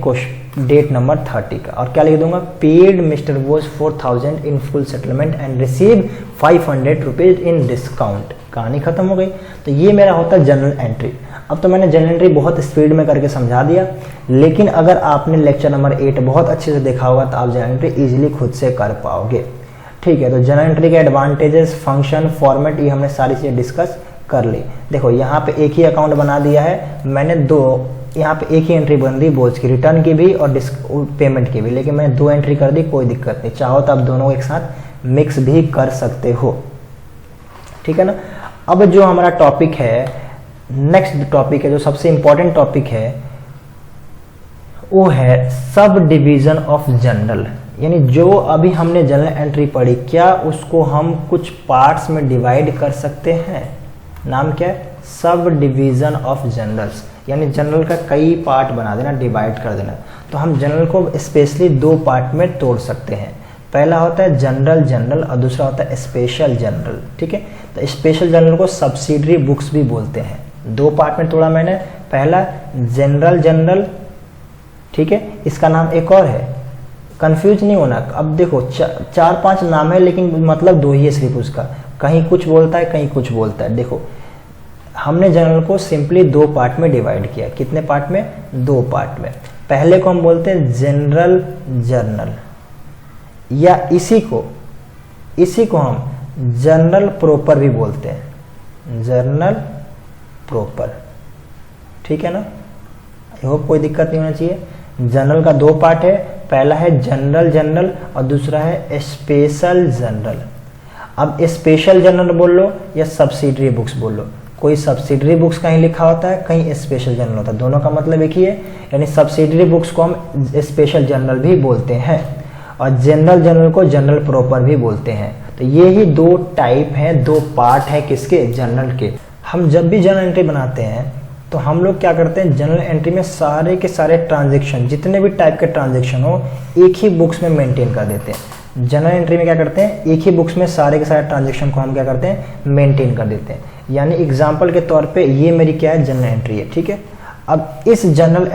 डेट नंबर 30 का, और क्या लिख दूंगा, पेड मिस्टर बोझ 4000 in full settlement and receive 500 rupees in discount. कहानी खत्म हो गई। तो ये मेरा होता है जनरल एंट्री। अब तो मैंने जनरल एंट्री बहुत स्पीड में करके समझा दिया, लेकिन अगर आपने लेक्चर नंबर 8 बहुत अच्छे से देखा होगा तो आप जनरल एंट्री इजीली खुद से कर पाओगे, ठीक है। तो जनरल एंट्री के एडवांटेजेस, फंक्शन, फॉर्मेट, ये हमने सारी चीज़ें डिस्कस कर ली। देखो यहाँ पे एक ही अकाउंट बना दिया है मैंने, दो यहाँ पे एक ही एंट्री बन दी बोझ की, रिटर्न की भी और पेमेंट की भी, लेकिन मैंने 2 एंट्री कर दी, कोई दिक्कत नहीं। चाहो तो आप दोनों एक साथ मिक्स भी कर सकते हो, ठीक है ना। अब जो हमारा टॉपिक है, नेक्स्ट टॉपिक है, जो सबसे इंपॉर्टेंट टॉपिक है, वो है सब डिवीजन ऑफ जनरल। यानी जो अभी हमने जनरल एंट्री पढ़ी, क्या उसको हम कुछ पार्ट्स में डिवाइड कर सकते हैं। नाम क्या है, सब डिवीजन ऑफ जनरल्स। यानी जनरल का कई पार्ट बना देना, डिवाइड कर देना। तो हम जनरल को स्पेशली 2 पार्ट में तोड़ सकते हैं। पहला होता है जनरल जनरल और दूसरा होता है स्पेशल जनरल, ठीक है। तो स्पेशल जनरल को सब्सिडरी बुक्स भी बोलते हैं। 2 पार्ट में तोड़ा मैंने, पहला जनरल जनरल, ठीक है। इसका नाम एक और है, कंफ्यूज नहीं होना। अब देखो 4-5 नाम है, लेकिन मतलब 2 ही है सिर्फ उसका, कहीं कुछ बोलता है कहीं कुछ बोलता है। देखो हमने जनरल को सिंपली 2 पार्ट में डिवाइड किया। कितने पार्ट में, 2 पार्ट में। पहले को हम बोलते हैं जनरल जर्नल, या इसी को हम जर्नल प्रॉपर भी बोलते हैं, जर्नल प्रॉपर, ठीक है ना। आई होप कोई दिक्कत नहीं होना चाहिए। जनरल का 2 पार्ट है, पहला है जनरल जनरल और दूसरा है स्पेशल जनरल। अब स्पेशल जनरल बोल लो या सब्सिडरी बुक्स बोल लो, कोई सब्सिडरी बुक्स कहीं लिखा होता है, कहीं स्पेशल जनरल होता है, दोनों का मतलब एक ही है। यानी सब्सिडरी बुक्स को हम स्पेशल जनरल भी बोलते हैं और जनरल जनरल को जनरल प्रॉपर भी बोलते हैं। तो ये ही 2 टाइप हैं, 2 पार्ट हैं किसके, जनरल के। हम जब भी जनरल एंट्री बनाते हैं तो हम लोग क्या करते हैं, जनरल एंट्री में सारे के सारे ट्रांजेक्शन, जितने भी टाइप के ट्रांजेक्शन हो, एक ही बुक्स में मेंटेन कर देते हैं। जनरल एंट्री में क्या करते हैं, एक ही बुक्स में सारे के सारे ट्रांजेक्शन को हम क्या करते हैं, मेंटेन कर देते हैं। यानी एग्जाम्पल के तौर पे ये मेरी क्या है, जनरल एंट्री है, ठीक है। अब इस जनरल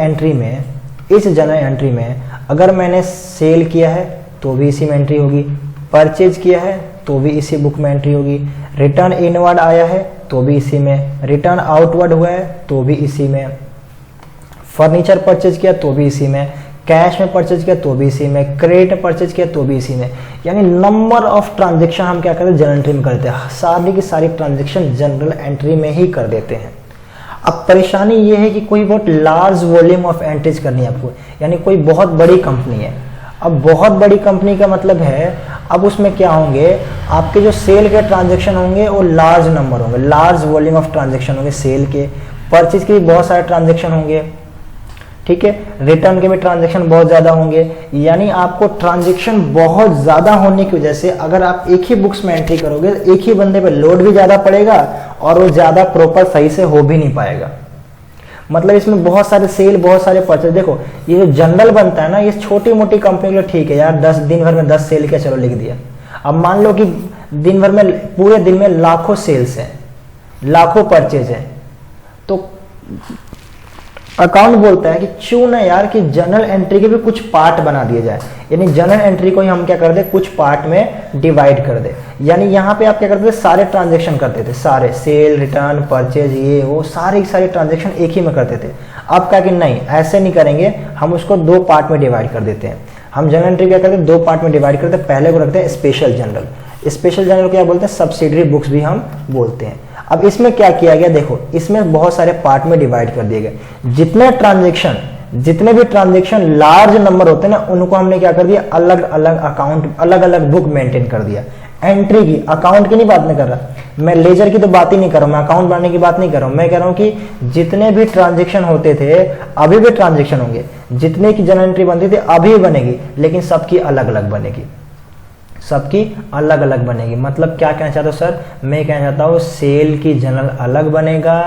एंट्री में अगर मैंने सेल किया है तो भी इसी में एंट्री होगी, परचेज किया है तो भी इसी बुक में एंट्री होगी, रिटर्न इनवर्ड आया है तो भी इसी में, रिटर्न आउटवर्ड हुआ है तो भी इसी में, फर्नीचर परचेज किया तो भी इसी में, कैश में परचेज किया तो भी इसी में, क्रेडिट में परचेज किया तो भी इसी में। यानी नंबर ऑफ ट्रांजेक्शन हम क्या करते हैं, जनरल एंट्री में करते हैं। सारी की सारी ट्रांजेक्शन जनरल एंट्री में ही कर देते हैं। अब परेशानी ये है कि कोई बहुत लार्ज वॉल्यूम ऑफ एंट्रीज करनी है आपको, यानी कोई बहुत बड़ी कंपनी है। अब बहुत बड़ी कंपनी का मतलब है, अब उसमें क्या होंगे, आपके जो सेल के ट्रांजेक्शन होंगे वो लार्ज नंबर होंगे, लार्ज वॉल्यूम ऑफ ट्रांजेक्शन होंगे सेल के, परचेज के भी बहुत सारे ट्रांजेक्शन होंगे, ठीक है, रिटर्न के भी ट्रांजेक्शन बहुत ज़्यादा होंगे। यानी आपको ट्रांजेक्शन बहुत ज़्यादा होने की वजह से अगर आप एक ही बुक्स में एंट्री करोगे, एक ही बंदे पे लोड भी ज़्यादा पड़ेगा और वो ज़्यादा प्रॉपर सही से हो भी नहीं पाएगा। मतलब इसमें बहुत सारे सेल, बहुत सारे परचेज। देखो ये जो जनरल बनता है ना, ये छोटी मोटी कंपनी के लिए ठीक है यार, 10 दिन भर में 10 सेल किया, चलो लिख दिया। अब मान लो कि दिन भर में, पूरे दिन में लाखों सेल्स हैं, लाखों परचेज हैं, तो अकाउंट बोलता है कि क्यों ना यार कि जर्नल एंट्री के भी कुछ पार्ट बना दिए जाए, यानी जर्नल एंट्री को ही हम क्या कर दे, कुछ पार्ट में डिवाइड कर दे। यानी यहाँ पे आप क्या करते थे, सारे ट्रांजेक्शन करते थे, सारे सेल, रिटर्न, परचेज, ये वो सारे ट्रांजेक्शन एक ही में करते थे। अब क्या कि नहीं, ऐसे नहीं करेंगे, हम उसको 2 पार्ट में डिवाइड कर देते हैं। हम जर्नल एंट्री क्या करते हैं, 2 पार्ट में डिवाइड करते हैं। पहले को रखते हैं स्पेशल जर्नल। स्पेशल जर्नल क्या बोलते हैं, सब्सिडरी बुक्स भी हम बोलते हैं। अब इसमें क्या किया गया, देखो इसमें बहुत सारे पार्ट में डिवाइड कर दिए गए। जितने भी ट्रांजेक्शन लार्ज नंबर होते हैं ना, उनको हमने क्या कर दिया, अलग अलग अकाउंट, अलग अलग बुक मेंटेन कर दिया। एंट्री की, अकाउंट की नहीं बात नहीं कर रहा मैं, लेजर की तो बात ही नहीं कर रहा हूं, मैं अकाउंट बनाने की बात नहीं कर रहा हूं। मैं कह रहा हूं कि जितने भी ट्रांजेक्शन होते थे, अभी भी ट्रांजेक्शन होंगे, जितने की जर्नल एंट्री बनती थी अभी बनेगी, लेकिन सबकी अलग अलग बनेगी, सबकी अलग अलग बनेगी। मतलब क्या कहना चाहता हूं सर, मैं कहना चाहता हूं सेल की जर्नल अलग बनेगा,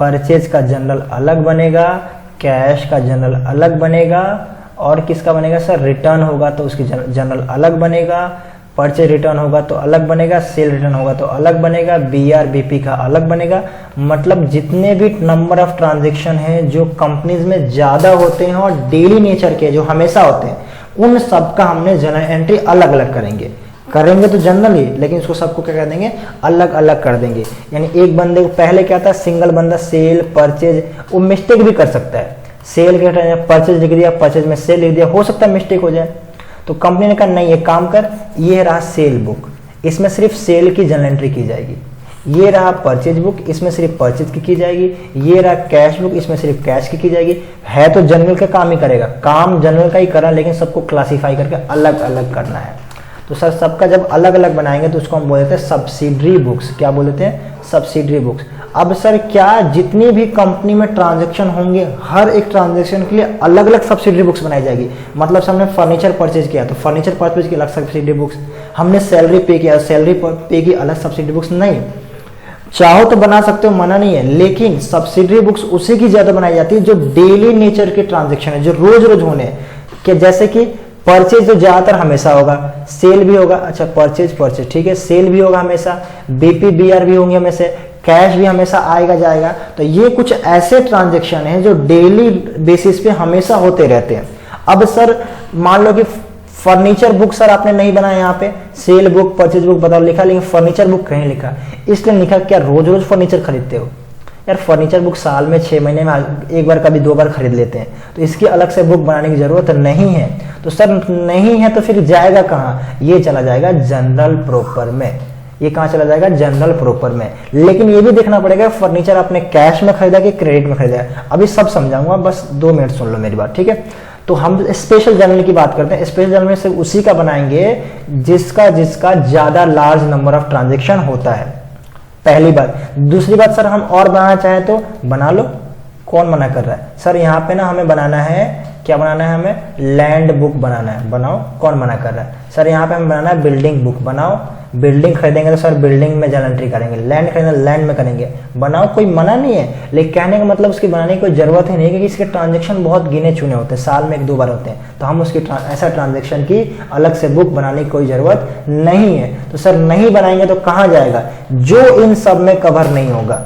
परचेज का जर्नल अलग बनेगा, कैश का जर्नल अलग बनेगा, और किसका बनेगा सर, रिटर्न होगा तो उसकी जर्नल अलग बनेगा, परचेज रिटर्न होगा तो अलग बनेगा, सेल रिटर्न होगा तो अलग बनेगा, बीआर बीपी का अलग बनेगा। मतलब जितने भी नंबर ऑफ ट्रांजेक्शन हैं जो कंपनीज में ज्यादा होते हैं और डेली नेचर के जो हमेशा होते हैं, उन सब का हमने जर्नल एंट्री अलग अलग करेंगे तो जनरल ही, लेकिन इसको सबको क्या कर देंगे, अलग अलग कर देंगे। यानी एक बंदे को पहले क्या था, सिंगल बंदा सेल परचेज, वो मिस्टेक भी कर सकता है, सेल के परचेज लिख दिया, परचेज में सेल लिख दिया, हो सकता है मिस्टेक हो जाए। तो कंपनी ने कहा नहीं, एक काम कर, ये रहा सेल बुक, इसमें सिर्फ सेल की जर्नल एंट्री की जाएगी। ये रहा परचेज बुक, इसमें सिर्फ परचेज की जाएगी। ये रहा कैश बुक, इसमें सिर्फ कैश की जाएगी। है तो जनरल का काम ही करेगा, काम जनरल का ही करना, लेकिन सबको क्लासिफाई करके अलग अलग करना है। तो सर सबका जब अलग अलग बनाएंगे तो उसको हम बोल देते हैं सब्सिडरी बुक्स। क्या बोल देते हैं, सब्सिडरी बुक्स। अब सर क्या जितनी भी कंपनी में ट्रांजैक्शन होंगे, हर एक ट्रांजैक्शन के लिए अलग अलग सब्सिडरी बुक्स बनाई जाएगी। मतलब हमने फर्नीचर परचेज किया तो फर्नीचर परचेज की अलग सब्सिडरी बुक्स, हमने सैलरी पे किया सैलरी पे की अलग सब्सिडरी बुक्स। नहीं, चाहो तो बना सकते हो, मना नहीं है, लेकिन सब्सिडरी बुक्स उसी की ज्यादा बनाई जाती है जो डेली नेचर के ट्रांजेक्शन है, जो रोज रोज होने के। जैसे कि परचेज तो ज्यादातर हमेशा होगा, सेल भी होगा, अच्छा परचेज ठीक है, सेल भी होगा हमेशा, बीपी बीआर भी होंगे हमेशा, कैश भी हमेशा आएगा जाएगा। तो ये कुछ ऐसे ट्रांजेक्शन है जो डेली बेसिस पे हमेशा होते रहते हैं। अब सर मान लो कि फर्नीचर बुक सर आपने नहीं बनाया, यहाँ पे सेल बुक परचेज बुक बताओ लिखा, लेकिन फर्नीचर बुक कहीं लिखा, इसलिए लिखा क्या रोज रोज फर्नीचर खरीदते हो यार, फर्नीचर बुक साल में 6 महीने में एक बार कभी 2 बार खरीद लेते हैं, तो इसकी अलग से बुक बनाने की जरूरत नहीं है। तो सर नहीं है तो फिर जाएगा कहाँ, ये चला जाएगा जनरल प्रॉपर में। ये कहाँ चला जाएगा, जनरल प्रॉपर में। लेकिन ये भी देखना पड़ेगा फर्नीचर आपने कैश में खरीदा कि क्रेडिट में खरीदा। अभी सब समझाऊंगा, बस 2 मिनट सुन लो मेरी बात, ठीक है। तो हम स्पेशल जर्नल की बात करते हैं। स्पेशल जर्नल में सिर्फ उसी का बनाएंगे जिसका ज्यादा लार्ज नंबर ऑफ ट्रांजेक्शन होता है, पहली बात। दूसरी बात सर हम और बनाना चाहें तो बना लो, कौन मना कर रहा है सर। यहाँ पे ना हमें बनाना है, क्या बनाना है, हमें लैंड बुक बनाना है, बनाओ, कौन मना कर रहा है सर। यहाँ पे हमें बनाना है बिल्डिंग बुक, बनाओ। बिल्डिंग खरीदेंगे तो सर बिल्डिंग में जर्नल एंट्री करेंगे, लैंड खरीदेंगे लैंड में करेंगे, बनाओ, कोई मना नहीं है। लेकिन कहने का मतलब उसकी बनाने की कोई जरूरत ही नहीं है, क्योंकि इसके ट्रांजेक्शन बहुत गिने चुने होते हैं, साल में 1-2 बार होते हैं, तो हम उसकी ऐसा ट्रांजेक्शन की अलग से बुक बनाने की कोई जरूरत नहीं है। तो सर नहीं बनाएंगे तो कहाँ जाएगा, जो इन सब में कवर नहीं होगा,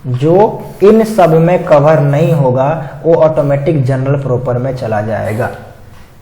जो इन सब में कवर नहीं होगा वो ऑटोमेटिक जनरल प्रॉपर में चला जाएगा।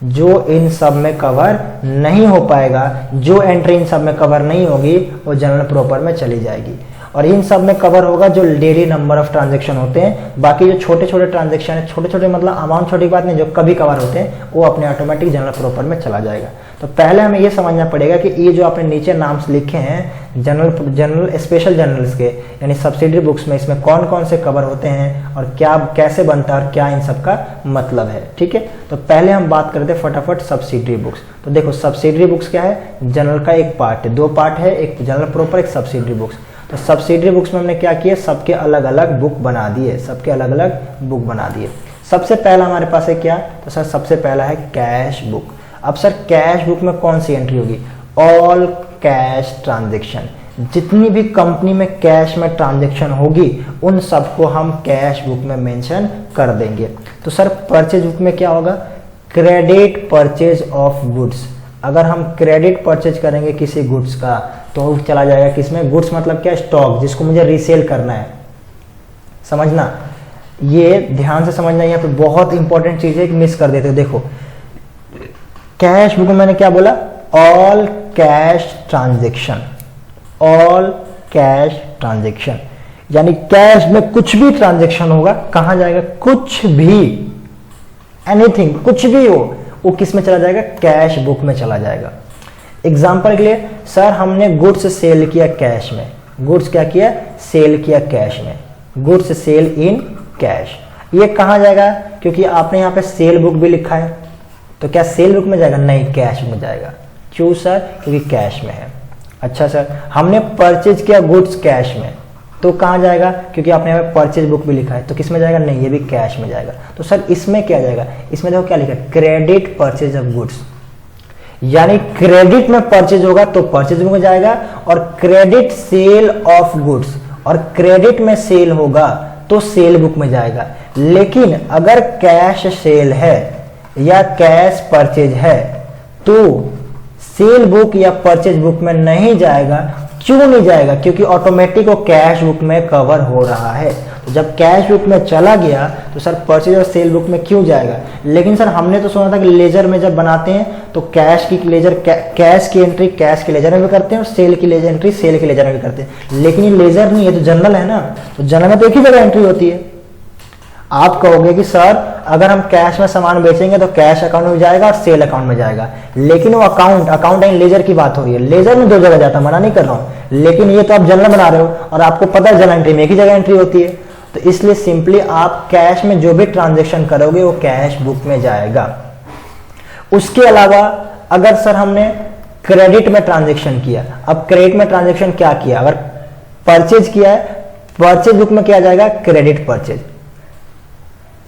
जो इन सब में कवर नहीं हो पाएगा, जो एंट्री इन सब में कवर नहीं होगी, वो जनरल प्रॉपर में चली जाएगी। और इन सब में कवर होगा जो डेली नंबर ऑफ ट्रांजेक्शन होते हैं। बाकी जो छोटे छोटे ट्रांजेक्शन है, छोटे छोटे मतलब अमाउंट छोटी बात नहीं, जो कभी कवर होते हैं, वो अपने ऑटोमेटिक जनरल प्रॉपर में चला जाएगा। तो पहले हमें ये समझना पड़ेगा कि ये जो आपने नीचे नाम्स लिखे हैं जनरल स्पेशल जर्नल्स के, यानी सब्सिडरी बुक्स में, इसमें कौन कौन से कवर होते हैं और क्या कैसे बनता है और क्या इन सब का मतलब है, ठीक है। तो पहले हम बात करते हैं फटाफट सब्सिडरी बुक्स। तो देखो सब्सिडरी बुक्स क्या है, जनरल का एक पार्ट है, 2 पार्ट है, एक जनरल प्रॉपर, एक सब्सिडरी बुक्स। तो सब्सिडरी बुक्स में हमने क्या किया, सबके अलग अलग बुक बना दिए, सबके अलग अलग बुक बना दिए। सबसे पहला हमारे पास है क्या, तो सर सबसे पहला है कैश बुक। अब सर कैश बुक में कौन सी एंट्री होगी, ऑल कैश ट्रांजेक्शन। जितनी भी कंपनी में कैश में ट्रांजेक्शन होगी उन सबको हम कैश बुक में मेंशन कर देंगे। तो सर परचेज बुक में क्या होगा, क्रेडिट परचेज ऑफ गुड्स। अगर हम क्रेडिट परचेज करेंगे किसी गुड्स का तो चला जाएगा किसमें, गुड्स मतलब क्या, स्टॉक, जिसको मुझे रीसेल करना है, समझना, ये ध्यान से समझना, यहाँ पे बहुत इंपॉर्टेंट चीज है, मिस कर देते हो। देखो कैश बुक में मैंने क्या बोला, all cash transaction, all cash transaction, यानी कैश में कुछ भी ट्रांजेक्शन होगा कहां जाएगा, कुछ भी, एनीथिंग, कुछ भी हो वो किस में चला जाएगा, कैश बुक में चला जाएगा। एग्जाम्पल के लिए, सर हमने गुड्स सेल किया कैश में, गुड्स क्या किया, सेल किया कैश में, गुड्स सेल इन कैश, ये कहां जाएगा, क्योंकि आपने यहाँ पे सेल बुक भी लिखा है, तो क्या सेल बुक में जाएगा, नहीं कैश में जाएगा। क्यों सर, क्योंकि कैश में है। अच्छा सर, हमने परचेज किया गुड्स कैश में, तो कहां जाएगा, क्योंकि आपने यहाँ पे परचेज बुक भी लिखा है, तो किस में जाएगा, नहीं ये भी कैश में जाएगा। तो सर इसमें क्या जाएगा, इसमें देखो क्या लिखा है, क्रेडिट परचेज ऑफ गुड्स, यानी क्रेडिट में परचेज होगा तो परचेज बुक में जाएगा, और क्रेडिट सेल ऑफ गुड्स, और क्रेडिट में सेल होगा तो सेल बुक में जाएगा। लेकिन अगर कैश सेल है या कैश परचेज है तो सेल बुक या परचेज बुक में नहीं जाएगा। क्यों नहीं जाएगा, क्योंकि ऑटोमेटिक वो कैश बुक में कवर हो रहा है। तो जब कैश बुक में चला गया तो सर परचेज और सेल बुक में क्यों जाएगा। लेकिन सर हमने तो सुना था कि लेजर में जब बनाते हैं तो कैश की लेजर, कैश की एंट्री कैश के लेजर में भी करते हैं और सेल की लेजर एंट्री सेल के लेजर में भी करते हैं। लेकिन ये लेजर नहीं है, तो जनरल है ना, तो जनरल में तो एक ही जगह एंट्री होती है। आप कहोगे कि सर अगर हम कैश में सामान बेचेंगे तो कैश अकाउंट में जाएगा और सेल अकाउंट में जाएगा, लेकिन वो अकाउंट एंड लेजर की बात हो रही है, लेजर में दो जगह जाता है, मना नहीं कर रहा हूं, लेकिन ये तो आप जनरल बना रहे हो और आपको पता है जनरल एंट्री में एक ही जगह एंट्री होती है। तो इसलिए सिंपली आप कैश में जो भी ट्रांजेक्शन करोगे वो कैश बुक में जाएगा। उसके अलावा अगर सर हमने क्रेडिट में ट्रांजेक्शन किया, अब क्रेडिट में ट्रांजेक्शन क्या किया, अगर परचेज किया है परचेज बुक में क्या जाएगा, क्रेडिट परचेज।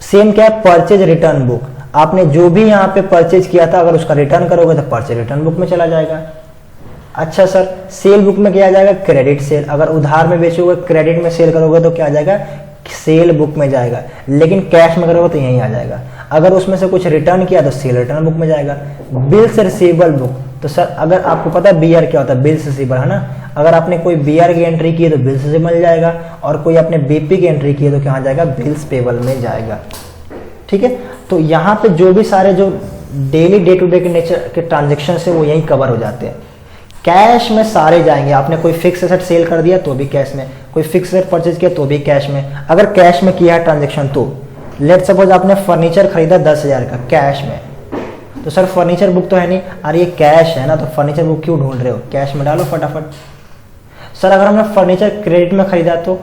सेम क्या है, परचेज रिटर्न बुक, आपने जो भी यहाँ पे परचेज किया था अगर उसका रिटर्न करोगे तो परचेज रिटर्न बुक में चला जाएगा। अच्छा सर, सेल बुक में क्या आ जाएगा, क्रेडिट सेल, अगर उधार में बेचोगे क्रेडिट में सेल करोगे तो क्या आ जाएगा, सेल बुक में जाएगा। लेकिन कैश में करोगे तो यहीं आ जाएगा। अगर उसमें से कुछ रिटर्न किया तो सेल रिटर्न बुक में जाएगा। बिल्स रिसीवेबल बुक, तो सर अगर आपको पता है बीआर क्या होता है, बिल्स रिसीवेबल है ना, अगर आपने कोई बीआर की एंट्री की है तो बिल्स रिसीवेबल जाएगा, और कोई आपने बीपी की एंट्री की है तो क्या जाएगा, बिल्स पेबल में जाएगा। ठीक है, तो यहाँ पे जो भी सारे जो डेली डे टू डे के नेचर के ट्रांजेक्शन है वो यहीं कवर हो जाते हैं। कैश में सारे जाएंगे, आपने कोई फिक्स एसेट सेल कर दिया तो भी कैश में, कोई फिक्स एसेट परचेज किया तो भी कैश में। अगर कैश में किया है ट्रांजेक्शन तो लेट सपोज आपने फर्नीचर खरीदा 10,000 का कैश में, तो सर फर्नीचर बुक तो है नहीं, अरे ये कैश है ना, तो फर्नीचर बुक क्यों ढूंढ रहे हो, कैश में डालो फटाफट। सर अगर हमने फर्नीचर क्रेडिट में खरीदा तो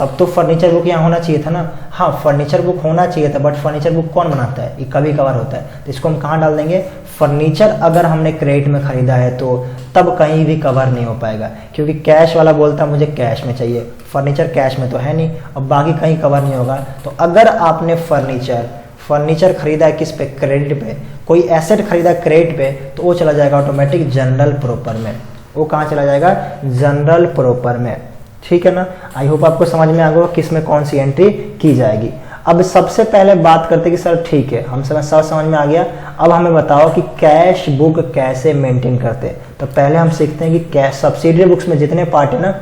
तब तो फर्नीचर बुक यहाँ होना चाहिए था ना, हाँ फर्नीचर बुक होना चाहिए था, बट फर्नीचर बुक कौन बनाता है, ये कभी कवर होता है, तो इसको हम कहाँ डाल देंगे, फर्नीचर अगर हमने क्रेडिट में खरीदा है तो तब कहीं भी कवर नहीं हो पाएगा, क्योंकि कैश वाला बोलता मुझे कैश में चाहिए, फर्नीचर कैश में तो है नहीं और बाकी कहीं कवर नहीं होगा। तो अगर आपने फर्नीचर खरीदा है किस पे, क्रेडिट पे, कोई एसेट खरीदा क्रेडिट पे, तो वो चला जाएगा ऑटोमेटिक जनरल प्रॉपर में। वो कहाँ चला जाएगा, जनरल प्रॉपर में। ठीक है ना, आई होप आपको समझ में आ गया किस में कौन सी एंट्री की जाएगी। अब सबसे पहले बात करते कि सर ठीक है हम सब समझ में आ गया, अब हमें बताओ कि कैश बुक कैसे मेंटेन करते हैं। तो पहले हम सीखते हैं कि कैश सब्सिडियरी बुक्स में जितने पार्ट है ना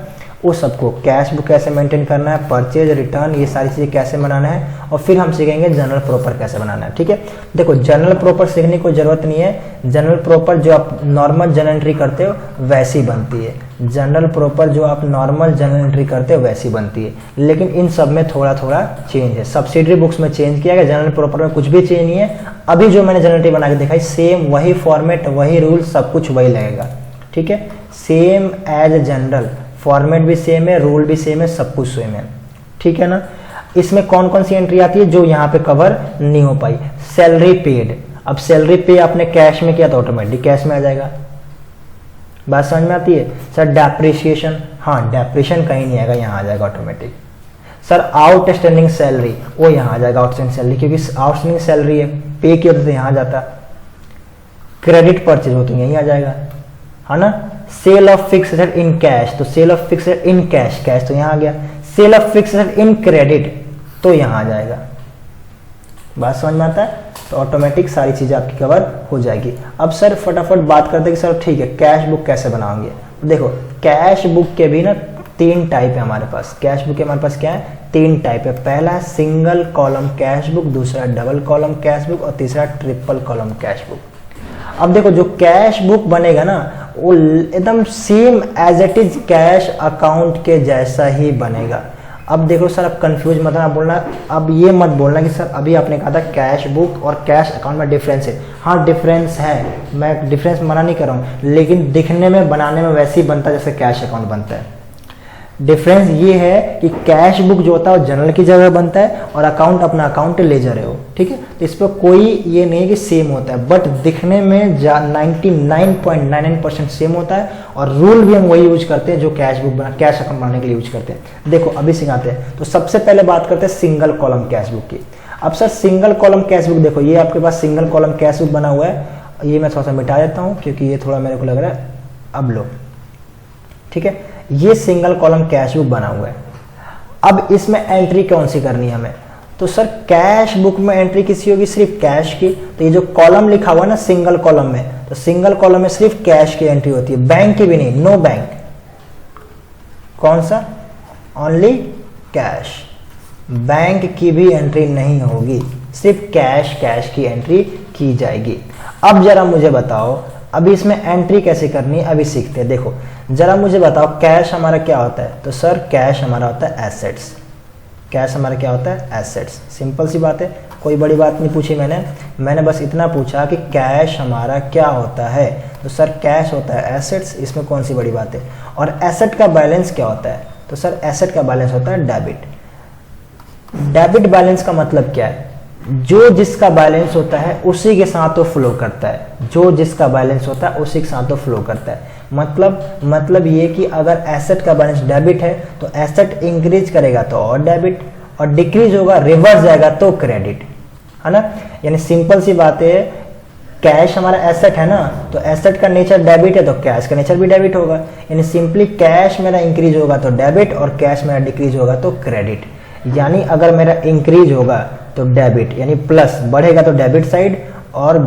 वो सबको कैश बुक कैसे मेंटेन करना है, परचेज रिटर्न ये सारी चीज़ें कैसे बनाना है, और फिर हम सीखेंगे जनरल प्रॉपर कैसे बनाना है। ठीक है, देखो जनरल प्रॉपर सीखने की कोई ज़रूरत नहीं है, जनरल प्रॉपर जो आप नॉर्मल जनरल एंट्री करते हो वैसी बनती है, जनरल प्रॉपर जो आप नॉर्मल जनरल एंट्री करते हो वैसी बनती है, लेकिन इन सब में थोड़ा थोड़ा चेंज है। सब्सिडियरी बुक्स में चेंज किया गया, जनरल प्रॉपर में कुछ भी चेंज नहीं है। अभी जो मैंने जनरल एंट्री बना के दिखाई सेम वही फॉर्मेट वही रूल सब कुछ वही लगेगा। ठीक है, सेम एज जनरल, फॉर्मेट भी सेम है, रूल भी सेम है, सब कुछ सेम है। ठीक है ना, इसमें कौन कौन सी एंट्री आती है जो यहाँ पे कवर नहीं हो पाई, सैलरी पेड। अब सैलरी पे आपने कैश में किया तो ऑटोमेटिक कैश में आ जाएगा, बात समझ में आती है। सर डेप्रिसिएशन, हाँ डेप्रिसिएशन कहीं नहीं आएगा, यहाँ आ जाएगा ऑटोमेटिक। सर आउटस्टैंडिंग सैलरी, वो यहाँ आ जाएगा आउटस्टैंडिंग सैलरी, क्योंकि आउटस्टैंडिंग सैलरी है, पे किया तो यहाँ आ जाता। क्रेडिट परचेज हो तो यहीं आ जाएगा, है ना। Sale of fix asset in cash, तो sale of fix asset in cash, cash तो यहाँ आ गया। Sale of fix asset in credit तो यहाँ आ जाएगा, बात समझ में आता है। तो ऑटोमेटिक सारी चीजें आपकी कवर हो जाएगी। अब सर फटाफट बात करते हैं कि सर ठीक है कैश बुक कैसे बनाओगे। देखो कैश बुक के भी ना तीन टाइप है हमारे पास कैश बुक के, हमारे पास क्या है, तीन टाइप है। पहला है सिंगल कॉलम कैश बुक, दूसरा डबल कॉलम कैश बुक और तीसरा ट्रिपल कॉलम कैश बुक। अब देखो जो कैश बुक बनेगा ना वो एकदम same as it is cash account के जैसा ही बनेगा। अब देखो सर अब कंफ्यूज मत ना बोलना, अब ये मत बोलना कि सर अभी आपने कहा था कैश बुक और कैश अकाउंट में डिफरेंस है। हाँ डिफरेंस है, मैं डिफरेंस मना नहीं कर रहा हूँ, लेकिन दिखने में बनाने में वैसे ही बनता है जैसे कैश अकाउंट बनता है। डिफरेंस ये है कि कैश बुक जो होता है वो जनरल की जगह बनता है और अकाउंट अपना अकाउंट लेजर है वो, ठीक है। तो इस पर कोई ये नहीं है कि सेम होता है, बट दिखने में 99.99% सेम होता है और रूल भी हम वही यूज करते हैं जो कैश अकाउंट बनाने के लिए यूज करते हैं। देखो अभी सिखाते हैं। तो सबसे पहले बात करते हैं सिंगल कॉलम कैश बुक की। अब sir single column cash book देखो, ये आपके पास सिंगल कॉलम कैश बुक बना हुआ है, ये मैं थोड़ा सा मिटा देता हूँ क्योंकि ये थोड़ा मेरे को लग रहा है, अब लो, ठीक है। ये सिंगल कॉलम कैश बुक बना हुआ है। अब इसमें एंट्री कौन सी करनी है हमें, तो सर कैश बुक में एंट्री किसी होगी, सिर्फ कैश की। तो ये जो कॉलम लिखा हुआ है ना सिंगल कॉलम में, तो सिंगल कॉलम में सिर्फ कैश की एंट्री होती है, बैंक की भी नहीं, नो बैंक। कौन सा, ओनली कैश, बैंक की भी एंट्री नहीं होगी, सिर्फ कैश की एंट्री की जाएगी। अब जरा मुझे बताओ अभी इसमें एंट्री कैसे करनी है, अभी सीखते हैं। देखो जरा मुझे बताओ कैश हमारा क्या होता है, तो सर कैश हमारा होता है एसेट्स। कैश हमारा क्या होता है, एसेट्स। सिंपल सी बात है, कोई बड़ी बात नहीं पूछी मैंने बस इतना पूछा कि कैश हमारा क्या होता है, तो सर कैश होता है एसेट्स, इसमें कौन सी बड़ी बात है। और एसेट का बैलेंस क्या होता है, तो सर एसेट का बैलेंस होता है डेबिट। डेबिट बैलेंस का मतलब क्या है, जो जिसका बैलेंस होता है उसी के साथ वो फ्लो करता है, जो जिसका बैलेंस होता है उसी के साथ वो फ्लो करता है। मतलब ये कि अगर एसेट का बैलेंस डेबिट है तो एसेट इंक्रीज करेगा तो और डेबिट, और डिक्रीज होगा रिवर्स जाएगा तो क्रेडिट, है ना। यानी सिंपल सी बात है, कैश हमारा एसेट है ना, तो एसेट का नेचर डेबिट है तो कैश का नेचर भी डेबिट होगा। यानी सिंपली कैश मेरा इंक्रीज होगा तो डेबिट और कैश मेरा डिक्रीज होगा तो क्रेडिट। यानी अगर मेरा इंक्रीज होगा तो डेबिट यानी प्लस, बढ़ेगा तो डेबिट साइड, और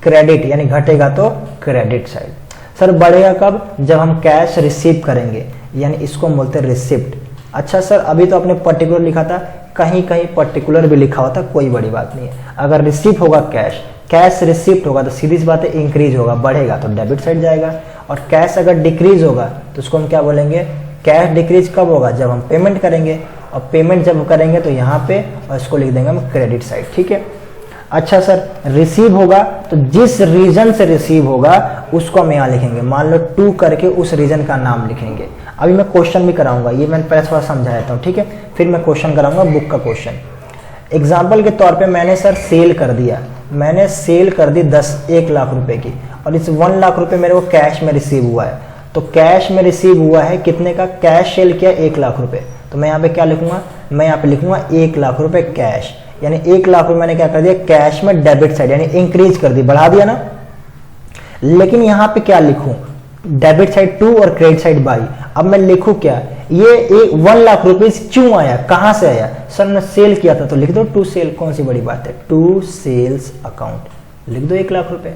क्रेडिट यानी घटेगा तो क्रेडिट साइड। सर बढ़ेगा कब, जब हम कैश रिसीव करेंगे, यानी इसको हम बोलते हैं रिसिप्ट। अच्छा सर अभी तो आपने पर्टिकुलर लिखा था, कहीं कहीं पर्टिकुलर भी लिखा होता, कोई बड़ी बात नहीं है। अगर रिसीव होगा कैश रिसिप्ट होगा तो सीधी सी बात है इंक्रीज होगा, बढ़ेगा तो डेबिट साइड जाएगा। और कैश अगर डिक्रीज होगा तो उसको हम क्या बोलेंगे, कैश डिक्रीज कब होगा, जब हम पेमेंट करेंगे, और पेमेंट जब करेंगे तो यहाँ पे, और इसको लिख देंगे हम क्रेडिट साइड, ठीक है। अच्छा सर रिसीव होगा तो जिस रीजन से रिसीव होगा उसको हम यहाँ लिखेंगे, मान लो टू करके उस रीजन का नाम लिखेंगे। अभी मैं क्वेश्चन भी कराऊंगा, ये मैंने पहले थोड़ा समझा देता हूँ, ठीक है, फिर मैं क्वेश्चन कराऊंगा बुक का क्वेश्चन। एग्जाम्पल के तौर पे मैंने सर सेल कर दिया, मैंने सेल कर दी 1 लाख रुपए की, और इस 1 लाख रुपए मेरे को कैश में रिसीव हुआ है। तो कैश में रिसीव हुआ है कितने का, कैश सेल किया 1 लाख रुपए, तो मैं यहाँ पे क्या लिखूंगा, मैं यहाँ पे लिखूंगा 1 लाख रुपए कैश, यानी 1 लाख रुपए मैंने क्या कर दिया कैश में डेबिट साइड यानी इंक्रीज कर दी, बढ़ा दिया ना। लेकिन यहाँ पे क्या लिखूं, डेबिट साइड 2 और क्रेडिट साइड बाई। अब मैं लिखूं क्या, ये 1 लाख रुपए क्यों आया, कहां से आया, सर मैं सेल किया था तो लिख दो टू सेल, कौन सी बड़ी बात है, टू सेल्स अकाउंट, लिख दो 1 लाख रुपए।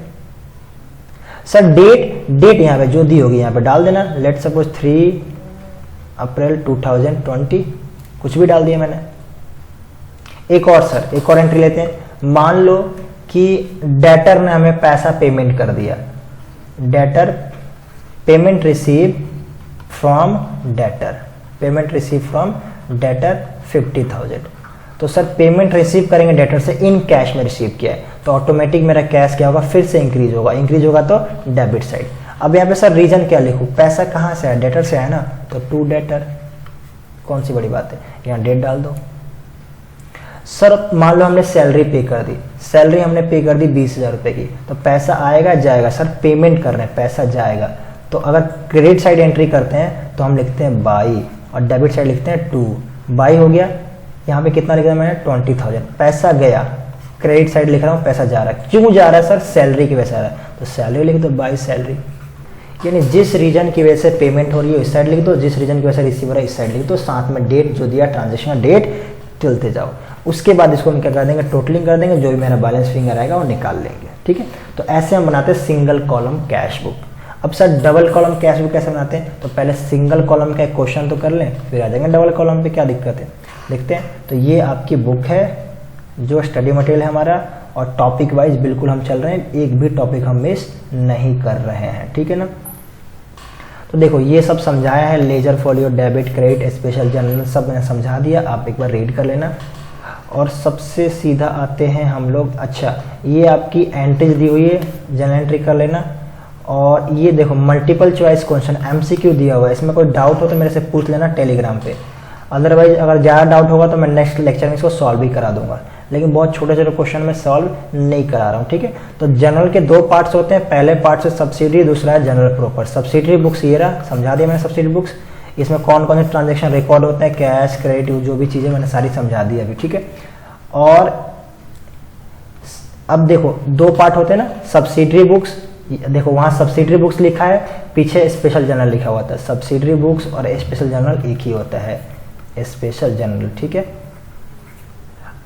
सर डेट यहाँ पे जो दी होगी यहाँ पे डाल देना, लेट सपोज 3 अप्रैल 2020, कुछ भी डाल दिया मैंने। एक और एंट्री लेते हैं, मान लो कि डेटर ने हमें पैसा पेमेंट कर दिया, debtor payment receive from debtor, payment receive from debtor 50,000। तो सर पेमेंट रिसीव करेंगे डेटर से, इन कैश में रिसीव किया है तो ऑटोमेटिक मेरा कैश क्या होगा, फिर से इंक्रीज होगा तो डेबिट साइड। अब यहाँ पे सर रीजन क्या लिखूं, पैसा कहाँ से आया, डेटर से आया ना, तो टू डेटर, कौन सी बड़ी बात है, यहाँ डेट डाल दो। सर मान लो हमने सैलरी पे कर दी, सैलरी हमने पे कर दी 20,000 रुपए की, तो पैसा आएगा जाएगा, सर पेमेंट कर रहे हैं पैसा जाएगा। तो अगर क्रेडिट साइड एंट्री करते हैं तो हम लिखते हैं बाई, और डेबिट साइड लिखते हैं टू। बाई हो गया, यहाँ पे कितना लिखा मैंने 20,000, पैसा गया, क्रेडिट साइड लिख रहा हूँ पैसा जा रहा है, क्यों जा रहा है सर, सैलरी की वजह से आ रहा है, तो सैलरी लिख दो बाई सैलरी। यानी जिस रीजन की वजह से पेमेंट हो रही है इस साइड लिख दो, जिस रीजन की वजह से रिसीव हो रहा है इस साइड लिख दो, साथ में डेट जो दिया ट्रांजेक्शन डेट चलते जाओ। उसके बाद इसको हम क्या कर देंगे, टोटलिंग कर देंगे, जो भी मेरा बैलेंस फिंगर आएगा वो निकाल लेंगे, ठीक है। तो ऐसे हम बनाते हैं सिंगल कॉलम कैश बुक। अब sir double column cash book कैसे बनाते हैं, तो पहले सिंगल कॉलम का एक क्वेश्चन तो कर लें, फिर आ जाएंगे डबल कॉलम पे, क्या दिक्कत है। देखते हैं, तो ये आपकी बुक है जो स्टडी मटेरियल है हमारा, और टॉपिक वाइज बिल्कुल हम चल रहे हैं, एक भी टॉपिक हम मिस नहीं कर रहे हैं, ठीक है ना। तो देखो ये सब समझाया है, ledger folio, debit, credit, special journal, सब मैंने समझा दिया, आप एक बार रीड कर लेना। और सबसे सीधा आते हैं हम लोग, अच्छा ये आपकी एंट्रीज दी हुई है, जनरल एंट्री कर लेना। और ये देखो मल्टीपल चॉइस क्वेश्चन एमसीक्यू दिया हुआ है, इसमें कोई डाउट हो तो मेरे से पूछ लेना टेलीग्राम पे, अदरवाइज अगर ज़्यादा डाउट होगा तो मैं नेक्स्ट लेक्चर में इसको सॉल्व भी करा दूंगा, लेकिन बहुत छोटे छोटे क्वेश्चन में सॉल्व नहीं करा रहा हूँ, ठीक है। तो जनरल के दो पार्ट्स होते हैं, पहले पार्ट से सब्सिडरी, दूसरा है जनरल प्रॉपर। सब्सिडरी बुक्स ये रहा, समझा दिया मैंने सब्सिडरी बुक्स, इसमें कौन कौन से ट्रांजेक्शन रिकॉर्ड होते हैं, कैश, क्रेडिट, जो भी चीज़ें मैंने सारी समझा दी अभी, ठीक है। और अब देखो दो पार्ट होते हैं ना, सब्सिडरी बुक्स, देखो वहाँ सब्सिडरी बुक्स लिखा है, पीछे स्पेशल जर्नल लिखा हुआ था। सब्सिडरी बुक्स और स्पेशल जर्नल एक ही होता है, स्पेशल जर्नल, ठीक है।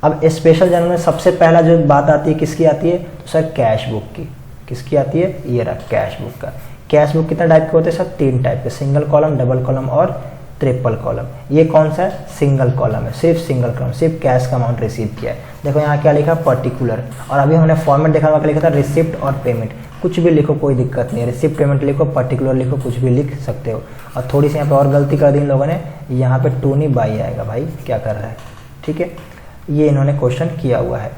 अब स्पेशल जर्नल में सबसे पहला जो बात आती है किसकी आती है, तो सर कैश बुक की। किसकी आती है, ये रहा कैश बुक का। कैश बुक कितना टाइप के होते हैं सर, 3 टाइप के, सिंगल कॉलम, डबल कॉलम और ट्रिपल कॉलम। ये कौन सा है, सिंगल कॉलम है, सिर्फ सिंगल कॉलम, सिर्फ कैश का अमाउंट रिसीव किया है। देखो यहाँ क्या लिखा, पर्टिकुलर, और अभी हमने फॉर्मेट देखा हुआ, लिखा था रिसिप्ट और पेमेंट। कुछ भी लिखो कोई दिक्कत नहीं है, रिसिप्ट, पेमेंट लिखो, पर्टिकुलर लिखो, कुछ भी लिख सकते हो। और थोड़ी सी यहाँ पे और गलती कर दी इन लोगों ने, यहाँ पे टू नहीं बाई आएगा, भाई क्या कर रहा है, ठीक है। ये इन्होंने क्वेश्चन किया हुआ है।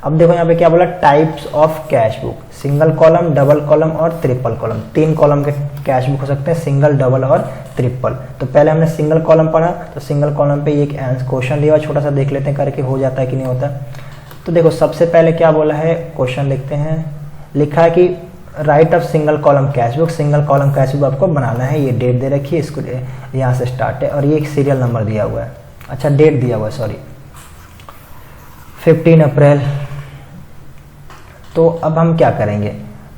अब देखो यहाँ पे क्या बोला, types of cash book, single column, double column और ट्रिपल कॉलम। 3 कॉलम के कैश बुक हो सकते हैं, सिंगल, डबल और ट्रिपल। तो पहले हमने सिंगल कॉलम पढ़ा, तो सिंगल कॉलम पे एक क्वेश्चन दिया हुआ, छोटा सा देख लेते हैं करके, हो जाता है कि नहीं होता। तो देखो सबसे पहले क्या बोला है, क्वेश्चन लिखते हैं, लिखा है कि right of single column cash book, single column cash book आपको बनाना है, ये डेट दे रखी है, इसको यहाँ से स्टार्ट है, और ये एक सीरियल नंबर दिया हुआ है, अच्छा डेट दिया हुआ है, सॉरी 15 अप्रैल। तो अब हम क्या करेंगे,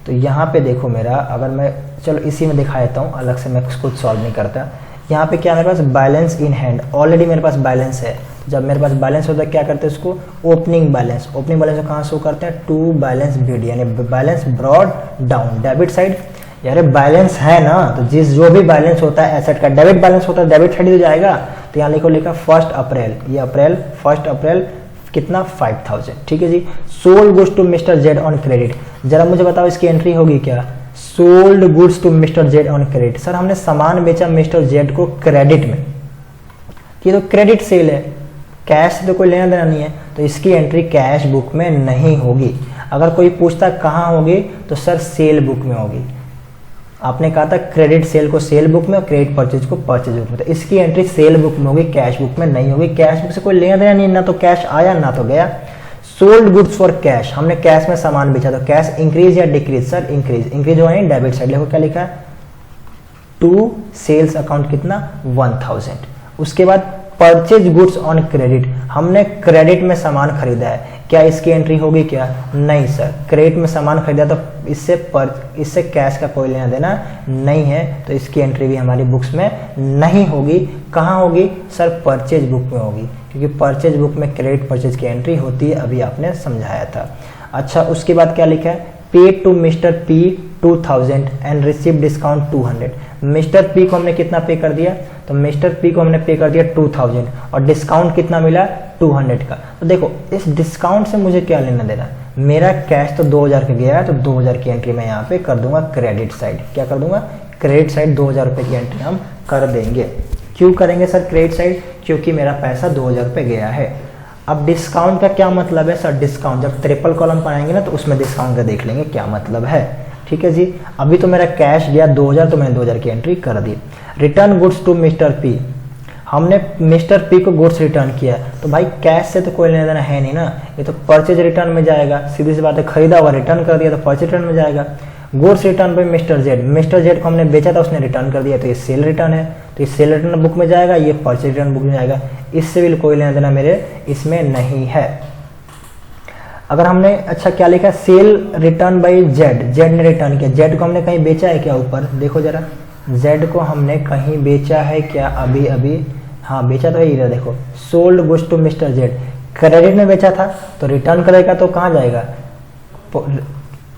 तो यहाँ पे देखो मेरा, अगर मैं चलो इसी में दिखा देता हूँ, अलग से मैं कुछ सॉल्व नहीं करता। यहाँ पे क्या मेरे पास बैलेंस इन हैंड, ऑलरेडी मेरे पास बैलेंस है। जब मेरे पास बैलेंस होता है क्या करते हैं उसको, ओपनिंग बैलेंस। ओपनिंग बैलेंस को कहाँ शो करते हैं, टू बैलेंस बीड, यानी balance brought down, debit side. यार बैलेंस है ना, तो जो भी बैलेंस होता है एसेट का, डेबिट बैलेंस होता है, डेबिट साइड ही तो जाएगा। तो यहाँ लिखो, लिखा 1 अप्रैल, ये अप्रैल, 1 अप्रैल कितना, 5000, ठीक है जी। Sold goods to mister Z on credit, जरा मुझे बताओ इसकी एंट्री होगी क्या, sold goods to mister Z on credit. Sir हमने सामान बेचा मिस्टर जेड को क्रेडिट में, ये तो क्रेडिट सेल है, कैश से तो कोई लेना देना नहीं है, तो इसकी एंट्री कैश बुक में नहीं होगी। अगर कोई पूछता कहाँ होगी, तो सर सेल बुक में होगी। आपने कहा था क्रेडिट सेल को सेल बुक में और क्रेडिट परचेज को परचेज बुक में, तो इसकी एंट्री सेल बुक में होगी, कैश बुक में नहीं होगी। कैश बुक से कोई लेना देना नहीं, ना तो कैश आया ना तो गया। सोल्ड गुड्स फॉर कैश, हमने कैश में सामान बेचा, तो कैश इंक्रीज या डिक्रीज, सर इंक्रीज, इंक्रीज हुआ है डेबिट साइड। देखो क्या लिखा है, टू सेल्स अकाउंट कितना 1000। उसके बाद परचेज गुड्स ऑन क्रेडिट, हमने क्रेडिट में सामान खरीदा है, क्या इसकी एंट्री होगी क्या, नहीं सर, क्रेडिट में सामान खरीदा तो इससे कैश का कोई लेना देना नहीं है, तो इसकी एंट्री भी हमारी बुक्स में नहीं होगी। कहाँ होगी सर, परचेज बुक में होगी, क्योंकि परचेज बुक में क्रेडिट परचेज की एंट्री होती है, अभी आपने समझाया था। अच्छा उसके बाद क्या लिखा है, pay to mister P 2000 and receive discount 200। Mister P को हमने कितना पे कर दिया, तो मिस्टर पी को हमने पे कर दिया 2000 और डिस्काउंट कितना मिला 200 का। तो देखो इस डिस्काउंट से मुझे क्या लेना देना, मेरा कैश तो 2000 का गया है, तो 2000 की एंट्री मैं यहाँ पे कर दूंगा क्रेडिट साइड। क्या कर दूंगा, क्रेडिट साइड 2000 रुपये की एंट्री हम कर देंगे। क्यों करेंगे सर क्रेडिट साइड, क्योंकि मेरा पैसा 2000 रुपये गया है। अब डिस्काउंट का क्या मतलब है सर, डिस्काउंट जब ट्रिपल कॉलम पढ़ाएंगे ना तो उसमें डिस्काउंट का देख लेंगे क्या मतलब है, ठीक है जी। अभी तो मेरा कैश गया 2000, तो मैंने 2000 की एंट्री कर दी। Return goods to mister P, हमने मिस्टर पी को गुड्स रिटर्न किया, तो भाई कैश से तो कोई लेना देना है नहीं ना, ये तो परचेज रिटर्न में जाएगा, सीधी सी बात है, खरीदा हुआ रिटर्न कर दिया तो परचेज रिटर्न में जाएगा। गुड्स रिटर्न पे मिस्टर जेड को हमने बेचा था, उसने रिटर्न कर दिया, तो ये सेल रिटर्न है, तो ये सेल रिटर्न बुक में जाएगा, ये परचेज रिटर्न बुक में जाएगा, इससे भी कोई लेना देना मेरे इसमें नहीं है। अगर हमने अच्छा क्या लिखा, सेल रिटर्न बाई जेड ने रिटर्न किया, जेड को हमने कहीं बेचा है क्या, ऊपर देखो जरा, जेड को हमने कहीं बेचा है क्या, अभी हाँ बेचा तो है, इधर देखो, sold goods to mister Z, credit में बेचा था तो रिटर्न करेगा तो कहाँ जाएगा,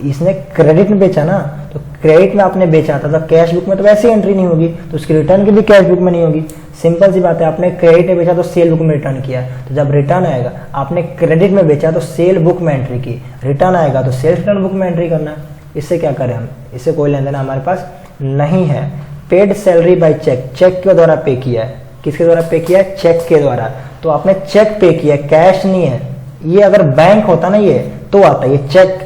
इसने क्रेडिट में बेचा ना, तो क्रेडिट में आपने बेचा था तो कैश बुक में तो वैसे ही एंट्री नहीं होगी, तो उसकी रिटर्न की भी कैश बुक में नहीं होगी। सिंपल सी बात है, आपने क्रेडिट में बेचा तो सेल बुक में रिटर्न किया, तो जब रिटर्न आएगा, आपने क्रेडिट में बेचा तो सेल बुक में एंट्री की, रिटर्न आएगा तो सेल्स रिटर्न बुक में एंट्री करना है। इससे क्या करें हम, इससे कोई लेन देन हमारे पास नहीं है। Paid salary by cheque, cheque के द्वारा पे किया है, किसके द्वारा पे किया है, चेक के द्वारा, तो आपने चेक पे किया, कैश नहीं है। ये अगर बैंक होता ना ये तो आता, ये चेक,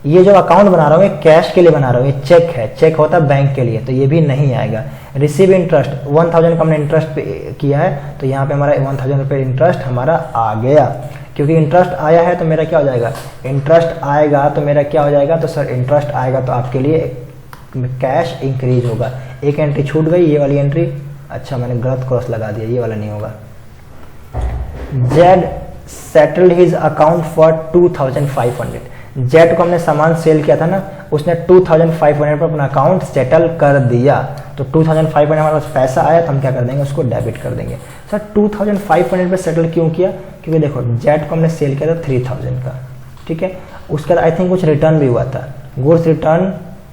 ये जो अकाउंट बना रहा हूँ ये कैश के लिए बना रहा हूँ, ये चेक है, चेक होता बैंक के लिए, तो ये भी नहीं आएगा। रिसीव इंटरेस्ट, 1000 का हमने इंटरेस्ट पे किया है, तो यहाँ पे हमारा 1000 रुपये इंटरेस्ट हमारा आ गया, क्योंकि इंटरेस्ट आया है तो मेरा क्या हो जाएगा, इंटरेस्ट आएगा तो मेरा क्या हो जाएगा, तो सर इंटरेस्ट आएगा तो आपके लिए कैश इंक्रीज होगा। एक एंट्री छूट गई, ये वाली एंट्री, अच्छा मैंने गलत क्रॉस लगा दिया, ये वाला नहीं होगा। Z settled his account for 2500, Z को हमने सामान सेल किया था ना, उसने 2500 पर अपना अकाउंट सेटल कर दिया, तो 2500 हमारे पास पैसा आया तो हम क्या कर देंगे, उसको डेबिट कर देंगे। सर 2500 पे सेटल क्यों किया, क्योंकि देखो जेड को हमने सेल किया था 3000 का, ठीक है, उसके बाद आई थिंक कुछ रिटर्न भी हुआ था, गुड्स रिटर्न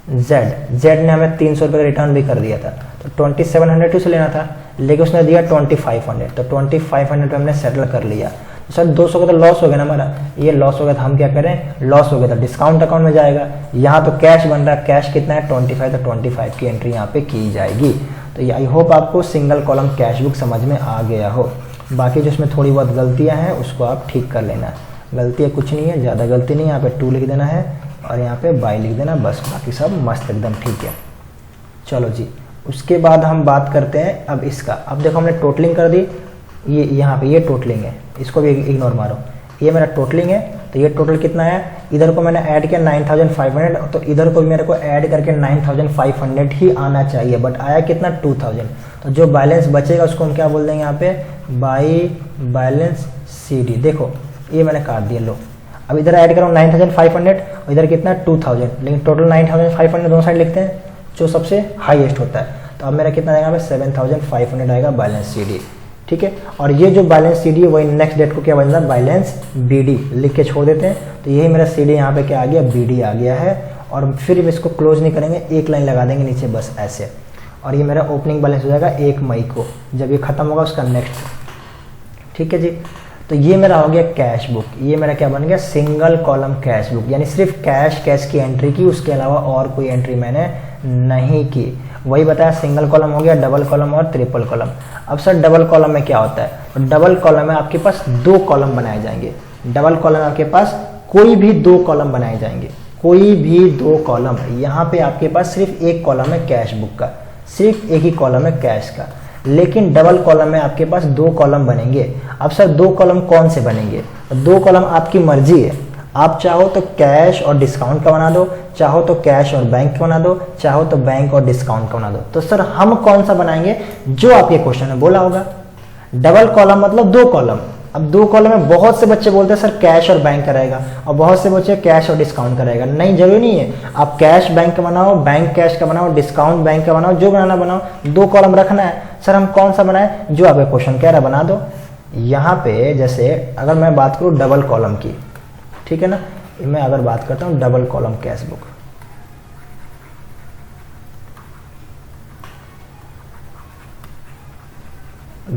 जेड ने हमें 300 रुपये का रिटर्न भी कर दिया था, तो 2700 उसे लेना था, लेकिन उसने दिया 2500, तो 2500 पे हमने सेटल कर लिया। सर 200 का तो लॉस हो गया ना हमारा, ये लॉस हो गया तो हम क्या करें, लॉस हो गया तो डिस्काउंट अकाउंट में जाएगा। यहाँ तो कैश बन रहा है, कैश कितना है 25, तो 25 की एंट्री यहाँ पे की जाएगी। तो आई होप आपको सिंगल कॉलम कैश बुक समझ में आ गया हो। बाकी जो इसमें थोड़ी बहुत गलतियाँ हैं उसको आप ठीक कर लेना, गलतियाँ कुछ नहीं है, ज़्यादा गलती नहीं है। यहाँ पे 2 लिख देना है और यहाँ पे बाई लिख देना, बस बाकी सब मस्त एकदम ठीक है। चलो जी, उसके बाद हम बात करते हैं अब इसका। अब देखो हमने टोटलिंग कर दी, ये यहाँ पे ये टोटलिंग है, इसको भी इग्नोर मारो, ये मेरा टोटलिंग है, तो ये टोटल कितना है, इधर को मैंने ऐड किया 9500, तो इधर को मेरे को ऐड करके 9500 ही आना चाहिए, बट आया कितना 2000, तो जो बैलेंस बचेगा उसको हम क्या बोल देंगे यहाँ पे, बाई बैलेंस CD। देखो ये मैंने काट दिया, लो अब इधर ऐड करो 9500 और इधर कितना 2000, लेकिन टोटल 9500 दोनों साइड लिखते हैं, जो सबसे हाईएस्ट होता है। तो अब मेरा कितना आएगा, 7500 आएगा बैलेंस CD, ठीक है। और ये जो बैलेंस CD है वही नेक्स्ट डेट को क्या बन जाता है, बैलेंस BD लिख के छोड़ देते हैं। तो यही मेरा CD यहाँ पे क्या आ गया, BD आ गया है। और फिर इसको क्लोज नहीं करेंगे, एक लाइन लगा देंगे नीचे बस ऐसे, और ये मेरा ओपनिंग बैलेंस हो जाएगा 1 मई को, जब ये खत्म होगा उसका नेक्स्ट, ठीक है जी। तो ये मेरा हो गया कैश बुक, ये मेरा क्या बन गया, सिंगल कॉलम कैश बुक, यानी सिर्फ कैश की एंट्री की, उसके अलावा और कोई एंट्री मैंने नहीं की। वही बताया, सिंगल कॉलम हो गया, डबल कॉलम और ट्रिपल कॉलम। अब सर डबल कॉलम में क्या होता है, डबल कॉलम में आपके पास 2 कॉलम बनाए जाएंगे। डबल कॉलम में आपके पास कोई भी 2 कॉलम बनाए जाएंगे, कोई भी 2 कॉलम। यहाँ पे आपके पास सिर्फ एक कॉलम है कैश बुक का, सिर्फ एक ही कॉलम है कैश का, लेकिन डबल कॉलम में आपके पास 2 कॉलम बनेंगे। अब सर 2 कॉलम कौन से बनेंगे, 2 कॉलम आपकी मर्जी है, आप चाहो तो कैश और डिस्काउंट का बना दो, चाहो तो कैश और बैंक का बना दो, चाहो तो बैंक और डिस्काउंट का बना दो। तो सर हम कौन सा बनाएंगे, जो आपके क्वेश्चन में बोला होगा। डबल कॉलम मतलब 2 कॉलम। अब 2 कॉलम में बहुत से बच्चे बोलते हैं सर कैश और बैंक का रहेगा, और बहुत से बच्चे कैश और डिस्काउंट का रहेगा। नहीं, जरूरी नहीं है, आप कैश बैंक का बनाओ, बैंक कैश का बनाओ, डिस्काउंट बैंक का बनाओ, जो बनाना बनाओ, 2 कॉलम रखना है। सर हम कौन सा बनाए, जो आपका क्वेश्चन कह रहा बना दो। यहाँ पे जैसे अगर मैं बात करूँ डबल कॉलम की, ठीक है ना, मैं अगर बात करता हूँ double column cash book,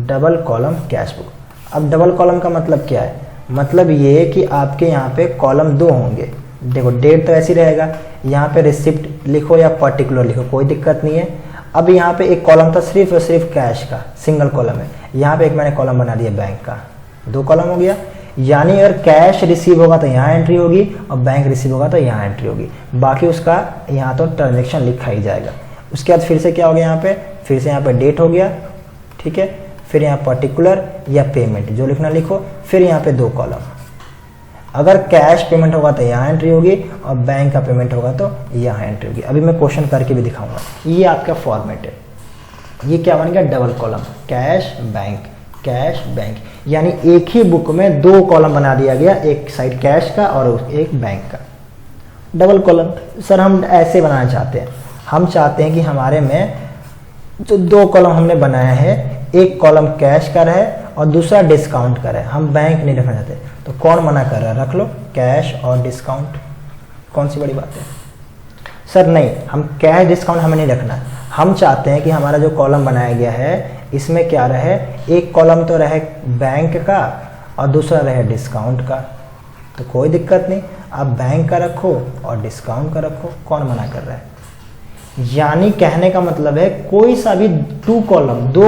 double column cash book. अब डबल कॉलम का मतलब क्या है, मतलब ये कि आपके यहाँ पे कॉलम 2 होंगे। देखो डेट तो ऐसी रहेगा, यहाँ पे रिसिप्ट लिखो या पर्टिकुलर लिखो, कोई दिक्कत नहीं है। अब यहाँ पे एक कॉलम था सिर्फ और सिर्फ कैश का, सिंगल कॉलम है, यहाँ पे एक मैंने कॉलम बना दिया बैंक का, 2 कॉलम हो गया। यानी अगर कैश रिसीव होगा तो यहाँ एंट्री होगी, और बैंक रिसीव होगा तो यहाँ एंट्री होगी, बाकी उसका यहाँ तो ट्रांजेक्शन लिखा ही जाएगा। उसके बाद फिर से क्या हो गया, यहाँ पे फिर से यहाँ पे डेट हो गया, ठीक है, फिर यहाँ पर्टिकुलर या पेमेंट जो लिखना लिखो, फिर यहाँ पे 2 कॉलम। अगर कैश पेमेंट होगा तो यहाँ एंट्री होगी, और बैंक का पेमेंट होगा तो यहाँ एंट्री होगी। अभी मैं क्वेश्चन करके भी दिखाऊंगा। ये आपका फॉर्मेट है, ये क्या बन गया, डबल कॉलम, कैश बैंक, यानी एक ही बुक में 2 कॉलम बना दिया गया, एक साइड कैश का और एक बैंक का, डबल कॉलम। सर हम ऐसे बनाना चाहते हैं, हम चाहते हैं कि हमारे में जो 2 कॉलम हमने बनाया है, एक कॉलम कैश का रहे और दूसरा डिस्काउंट का रहे, हम बैंक नहीं रखना चाहते। तो कौन मना कर रहा है, रख लो कैश और डिस्काउंट, कौन सी बड़ी बात है सर? नहीं, हम कैश डिस्काउंट हमें नहीं रखना है। हम चाहते हैं कि हमारा जो कॉलम बनाया गया है इसमें क्या रहे, एक कॉलम तो रहे बैंक का और दूसरा रहे डिस्काउंट का, तो कोई दिक्कत नहीं, आप बैंक का रखो और डिस्काउंट का रखो, कौन मना कर रहा है? यानी कहने का मतलब है कोई सा भी दो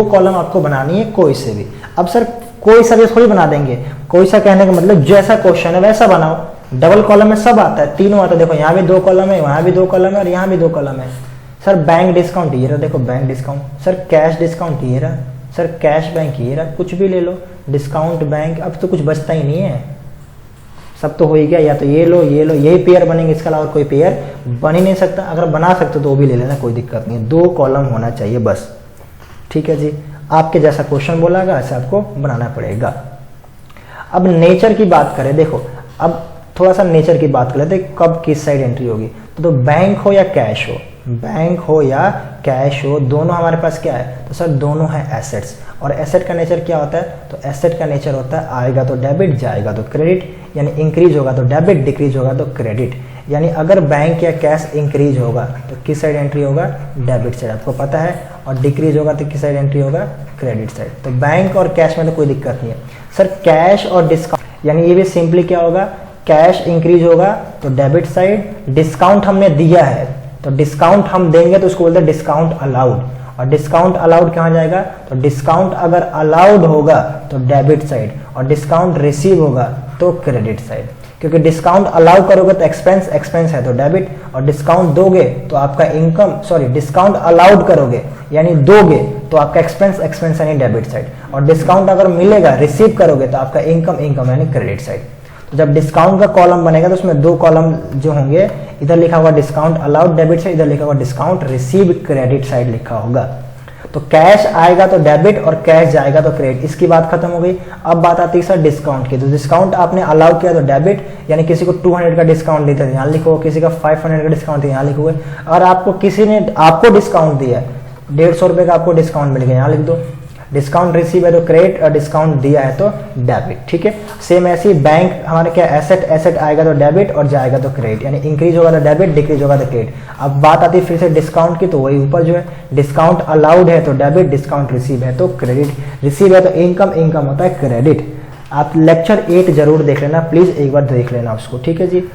कॉलम आपको बनानी है कोई से भी। अब सर कोई सा भी थोड़ी बना देंगे, कोई सा कहने का मतलब जैसा क्वेश्चन है वैसा बनाओ। डबल कॉलम में सब आता है, तीनों आता है, देखो यहाँ भी 2 कॉलम है, वहाँ भी 2 कॉलम है और यहाँ भी 2 कॉलम है। सर बैंक डिस्काउंट ये रहा, देखो bank discount, sir cash discount ये रहा, सर कैश बैंक ये रहा, कुछ भी ले लो, डिस्काउंट बैंक, अब तो कुछ बचता ही नहीं है, सब तो हो ही गया। या तो ये लो, यही पेयर बनेंगे, इसके अलावा कोई पेयर बन ही नहीं सकता। अगर बना सकते तो वो भी ले लेना, कोई दिक्कत नहीं है, 2 कॉलम होना चाहिए बस, ठीक है जी। आपके जैसा क्वेश्चन बोलागा ऐसा आपको बनाना पड़ेगा। अब नेचर की बात करें, देखो अब थोड़ा सा नेचर की बात कर लेते हैं, कब किस साइड एंट्री होगी। तो बैंक हो या कैश हो, बैंक हो या कैश हो, दोनों हमारे पास क्या है, तो सर दोनों है एसेट्स। और एसेट का नेचर क्या होता है, तो एसेट का नेचर होता है आएगा तो डेबिट, जाएगा तो क्रेडिट, यानी इंक्रीज होगा तो डेबिट, डिक्रीज होगा तो क्रेडिट। यानी अगर बैंक या कैश इंक्रीज होगा तो किस साइड एंट्री होगा, डेबिट साइड, आपको पता है, और डिक्रीज होगा तो किस साइड एंट्री होगा, क्रेडिट साइड। तो बैंक और कैश में तो कोई दिक्कत नहीं है। सर कैश और डिस्काउंट, यानी ये भी सिंपली क्या होगा, कैश इंक्रीज होगा तो डेबिट साइड, डिस्काउंट हमने दिया है तो डिस्काउंट हम देंगे तो उसको बोलते हैं डिस्काउंट अलाउड, और डिस्काउंट अलाउड कहाँ जाएगा, तो डिस्काउंट अगर अलाउड होगा तो डेबिट साइड, और डिस्काउंट रिसीव होगा तो क्रेडिट साइड। क्योंकि डिस्काउंट अलाउ करोगे तो एक्सपेंस, एक्सपेंस है तो डेबिट, और डिस्काउंट दोगे तो आपका इनकम, सॉरी डिस्काउंट अलाउड करोगे यानी दोगे तो आपका एक्सपेंस, एक्सपेंस यानी डेबिट साइड, और डिस्काउंट अगर मिलेगा रिसीव करोगे तो आपका इनकम, इनकम यानी क्रेडिट साइड। तो जब डिस्काउंट का कॉलम बनेगा तो उसमें 2 कॉलम जो होंगे, इधर लिखा होगा डिस्काउंट अलाउड डेबिट साइड, इधर लिखा होगा डिस्काउंट रिसीव क्रेडिट साइड लिखा होगा। तो कैश आएगा तो डेबिट और कैश जाएगा तो क्रेडिट, इसकी बात खत्म हो गई। अब बात आती है सर डिस्काउंट की। तो डिस्काउंट आपने अलाउ किया तो डेबिट, यानी किसी को 200 का डिस्काउंट देते हैं यहाँ लिखो, किसी का 500 का डिस्काउंट यहाँ लिखोगे, और आपको किसी ने आपको डिस्काउंट दिया है 150 रुपये का, आपको डिस्काउंट मिल गया यहाँ लिख दो। डिस्काउंट रिसीव है तो क्रेडिट, और डिस्काउंट दिया है तो डेबिट, ठीक है। सेम ऐसे ही बैंक हमारे क्या, एसेट, एसेट आएगा तो डेबिट और जाएगा तो क्रेडिट, यानी इंक्रीज होगा तो डेबिट, डिक्रीज होगा तो क्रेडिट। अब बात आती है फिर से डिस्काउंट की, तो वही ऊपर जो है डिस्काउंट अलाउड है तो डेबिट, डिस्काउंट रिसीव है तो क्रेडिट, रिसीव है तो इनकम, इनकम होता है क्रेडिट। आप लेक्चर 8 जरूर देख लेना प्लीज, एक बार देख लेना उसको, ठीक है जी,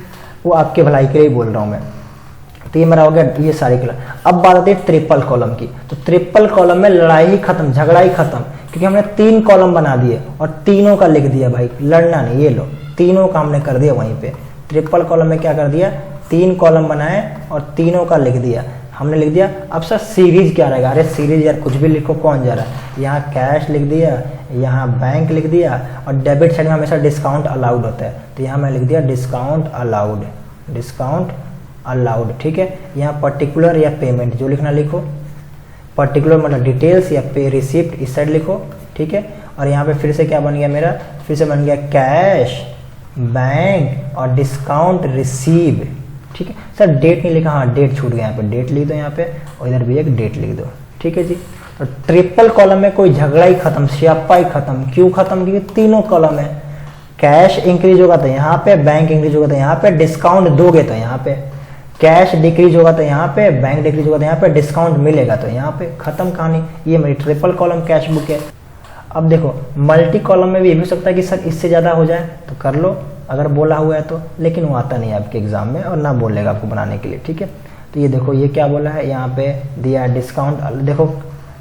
वो आपके भलाई के लिए बोल रहा हूँ मैं। तो ये मेरा हो गया ये सारी कलम। अब बात आती है ट्रिपल कॉलम की। तो ट्रिपल कॉलम में लड़ाई ही खत्म, झगड़ा ही खत्म, क्योंकि हमने 3 कॉलम बना दिए और तीनों का लिख दिया, भाई लड़ना नहीं, ये लो तीनों का हमने कर दिया वहीं पे। ट्रिपल कॉलम में क्या कर दिया, 3 कॉलम बनाए और तीनों का लिख दिया, हमने लिख दिया। अब सर सीरीज क्या रहेगा, अरे सीरीज यार कुछ भी लिखो, कौन जा रहा है। यहाँ कैश लिख दिया, यहाँ बैंक लिख दिया, और डेबिट साइड में हमेशा डिस्काउंट अलाउड होता है, तो यहाँ मैं लिख दिया डिस्काउंट अलाउड, डिस्काउंट अलाउड, ठीक है। यहाँ पर्टिकुलर या पेमेंट जो लिखना लिखो, पर्टिकुलर मतलब डिटेल्स या पे रिसिप्ट इस साइड लिखो, ठीक है। और यहाँ पे फिर से क्या बन गया मेरा, फिर से बन गया कैश, बैंक और डिस्काउंट रिसीव, ठीक है। सर डेट नहीं लिखा, हाँ डेट छूट गया, यहाँ पे डेट लिख दो यहाँ पे, और इधर भी एक डेट लिख दो, ठीक है जी। तो ट्रिपल कॉलम में कोई झगड़ा ही खत्म, स्यापा ही खत्म। क्यों खत्म, क्योंकि तीनों कॉलम है, कैश इंक्रीज होगा तो यहाँ पे, बैंक इंक्रीज होगा तो यहाँ पे, डिस्काउंट दोगे तो यहाँ पे, कैश डिक्रीज होगा तो यहाँ पे, बैंक डिक्रीज होगा तो यहाँ पे, डिस्काउंट मिलेगा तो यहाँ पे, खत्म कहानी। ये मेरी ट्रिपल कॉलम कैश बुक है। अब देखो मल्टी कॉलम में भी ये भी हो सकता है कि सर इससे ज़्यादा हो जाए, तो कर लो अगर बोला हुआ है तो, लेकिन वो आता नहीं है आपके एग्जाम में और ना बोलेगा आपको बनाने के लिए, ठीक है। तो ये देखो ये क्या बोला है, यहाँ पे दिया है डिस्काउंट, देखो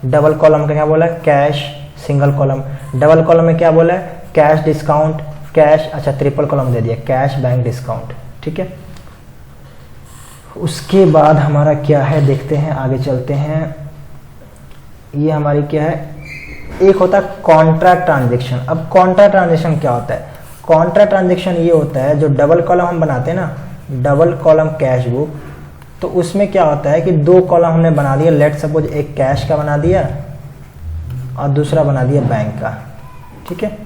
डबल कॉलम का क्या बोला है, cash, single column, double column में क्या बोला है, कैश डिस्काउंट, कैश, अच्छा ट्रिपल कॉलम दे दिया कैश बैंक डिस्काउंट, ठीक है। उसके बाद हमारा क्या है देखते हैं, आगे चलते हैं। ये हमारी क्या है, एक होता है कॉन्ट्रा ट्रांजेक्शन। अब कॉन्ट्रा ट्रांजेक्शन क्या होता है, कॉन्ट्रा ट्रांजेक्शन ये होता है जो डबल कॉलम हम बनाते हैं ना, डबल कॉलम कैश बुक, तो उसमें क्या होता है कि 2 कॉलम हमने बना दिया, लेट सपोज एक कैश का बना दिया और दूसरा बना दिया बैंक का, ठीक है।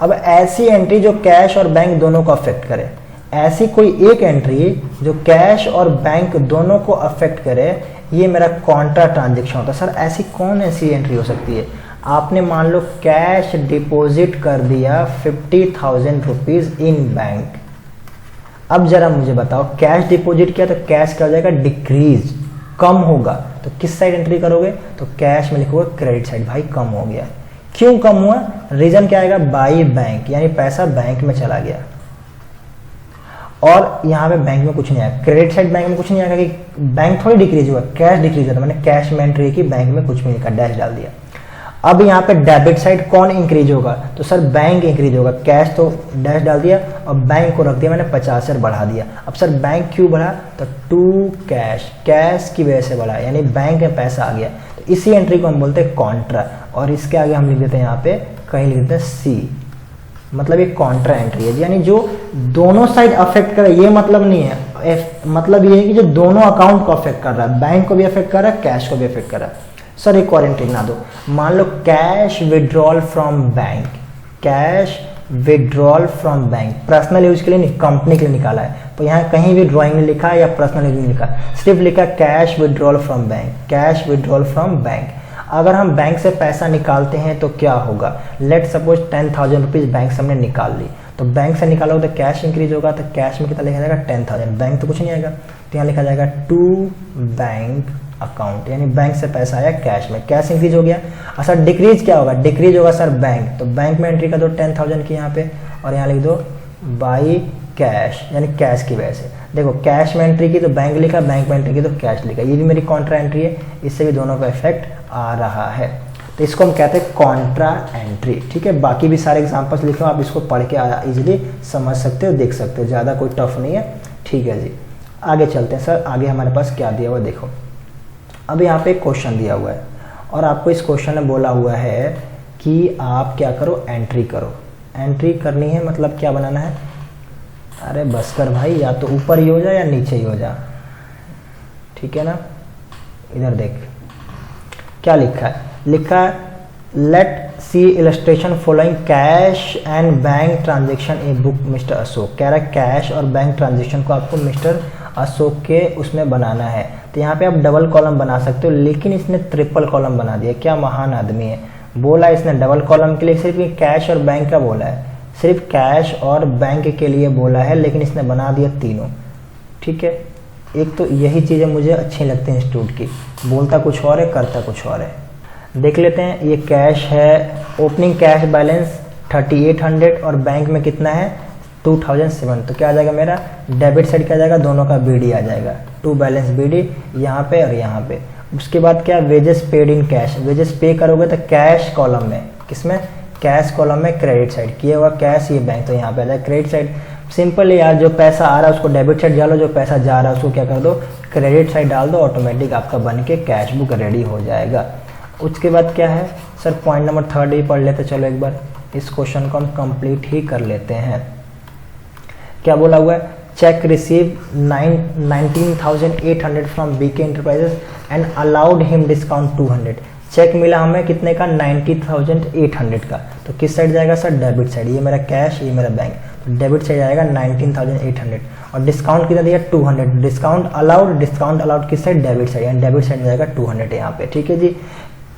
अब ऐसी एंट्री जो कैश और बैंक दोनों को अफेक्ट करे, ऐसी कोई एक एंट्री जो कैश और बैंक दोनों को अफेक्ट करे, ये मेरा कॉन्ट्रा ट्रांजेक्शन होता है। सर ऐसी कौन ऐसी एंट्री हो सकती है, आपने मान लो कैश डिपॉजिट कर दिया 50,000 रुपीज इन बैंक, अब जरा मुझे बताओ, कैश डिपॉजिट किया तो कैश क्या हो जाएगा, डिक्रीज, कम होगा। तो किस साइड एंट्री करोगे, तो कैश में लिखोगे क्रेडिट साइड। भाई कम हो गया, क्यों कम हुआ, रीजन क्या आएगा, बाई बैंक, यानी पैसा बैंक में चला गया। और यहाँ पे बैंक में कुछ नहीं आया, क्रेडिट साइड बैंक में कुछ नहीं आएगा कि बैंक थोड़ी डिक्रीज हुआ, कैश डिक्रीज हुआ। मैंने कैश में एंट्री की, बैंक में कुछ भी नहीं लिखा, डैश डाल दिया। अब यहाँ पे डेबिट साइड कौन इंक्रीज होगा, तो सर बैंक इंक्रीज होगा, कैश तो डैश डाल दिया और बैंक को रख दिया मैंने 50 बढ़ा दिया। अब सर बैंक क्यों बढ़ा, तो टू कैश, कैश की वजह से बढ़ा, यानी बैंक में पैसा आ गया। तो इसी एंट्री को हम बोलते हैं कॉन्ट्रा, और इसके आगे हम लिख देते हैं यहाँ पे कहीं लिख देते हैं सी, मतलब ये कॉन्ट्रा एंट्री है, यानी जो दोनों साइड अफेक्ट कर रहा है। ये मतलब नहीं है, मतलब ये है कि जो दोनों अकाउंट को अफेक्ट कर रहा है, बैंक को भी अफेक्ट कर रहा है, कैश को भी अफेक्ट कर रहा है। सर एक और एंट्री ना दो, मान लो cash withdrawal from bank, cash withdrawal from bank, personal use के लिए नहीं, कंपनी के लिए निकाला है। तो यहाँ कहीं भी ड्राइंग में लिखा है या पर्सनल यूज में लिखा, सिर्फ लिखा cash withdrawal from bank, cash withdrawal from bank. अगर हम बैंक से पैसा निकालते हैं तो क्या होगा, लेट सपोज 10,000 रुपीज बैंक से हमने निकाल ली, तो बैंक से निकालोगे तो कैश इंक्रीज होगा, तो कैश में कितना लिखा जाएगा 10,000, बैंक तो कुछ नहीं आएगा, तो यहाँ लिखा जाएगा टू बैंक अकाउंट, यानी बैंक से पैसा आया कैश में, कैश इंक्रीज हो गया। और सर डिक्रीज क्या होगा, डिक्रीज होगा सर बैंक, तो बैंक में एंट्री कर दो 10,000 की यहाँ पे, और यहाँ लिख दो बाई कैश, यानी कैश की वजह से। देखो कैश में एंट्री की तो बैंक लिखा, बैंक में एंट्री की तो कैश लिखा, ये भी मेरी कॉन्ट्रा एंट्री है, इससे भी दोनों का इफेक्ट आ रहा है। तो इसको हम कहते हैं कॉन्ट्रा एंट्री। ठीक है, बाकी भी सारे एग्जांपल्स लिखे हो, आप इसको पढ़ के इजीली समझ सकते हो, देख सकते हो, ज़्यादा कोई टफ नहीं है। ठीक है जी, आगे चलते हैं। सर आगे हमारे पास क्या दिया हुआ है, देखो अब यहाँ पे एक क्वेश्चन दिया हुआ है और आपको इस क्वेश्चन में बोला हुआ है कि आप क्या करो, एंट्री करो। एंट्री करनी है मतलब क्या बनाना है, अरे बस कर भाई, या तो ऊपर ही हो जा या नीचे ही हो जा, ठीक है ना। इधर देख क्या लिखा है, लिखा है let see illustration following cash and bank transaction a book mister Ashok. कह रहा है कैश और बैंक ट्रांजेक्शन को आपको मिस्टर अशोक के उसमें बनाना है। तो यहाँ पे आप डबल कॉलम बना सकते हो, लेकिन इसने ट्रिपल कॉलम बना दिया, क्या महान आदमी है। बोला इसने डबल कॉलम के लिए सिर्फ कैश और बैंक का बोला है, सिर्फ कैश और बैंक के लिए बोला है, लेकिन इसने बना दिया तीनों। ठीक है, एक तो यही चीज़ें मुझे अच्छी लगती हैं इंस्टीट्यूट की, बोलता कुछ और है करता कुछ और है। देख लेते हैं, ये कैश है, ओपनिंग कैश बैलेंस 3800 और बैंक में कितना है 2007, तो क्या आ जाएगा मेरा डेबिट साइड क्या आ जाएगा, दोनों का बीडी आ जाएगा, टू बैलेंस बीडी यहाँ पे और यहाँ पे। उसके बाद क्या, wages paid in cash, wages पे करोगे तो कैश कॉलम में, किसमें, कैश कॉलम में क्रेडिट साइड, किया हुआ कैश ये बैंक, तो यहाँ पे आ जाएगा क्रेडिट साइड। सिंपल है यार, जो पैसा आ रहा है उसको डेबिट साइड डालो, जो पैसा जा रहा है उसको क्या कर दो, क्रेडिट साइड डाल दो, ऑटोमेटिक आपका बन के कैश बुक रेडी हो जाएगा। उसके बाद क्या है सर, पॉइंट नंबर 3 ही पढ़ लेते, चलो एक बार इस क्वेश्चन को हम कंप्लीट ही कर लेते हैं। क्या बोला हुआ है, cheque receive 19,800 from BK enterprises and allowed him discount 200। Cheque मिला हमें कितने का, 90,800 का, तो किस साइड जाएगा सर, डेबिट साइड। ये मेरा कैश, ये मेरा बैंक, तो डेबिट साइड जाएगा 19,800 और डिस्काउंट कितना दिया 200, डिस्काउंट अलाउड किस साइड, डेबिट साइड, यानी डेबिट साइड में जाएगा 200 यहाँ पे। ठीक है जी,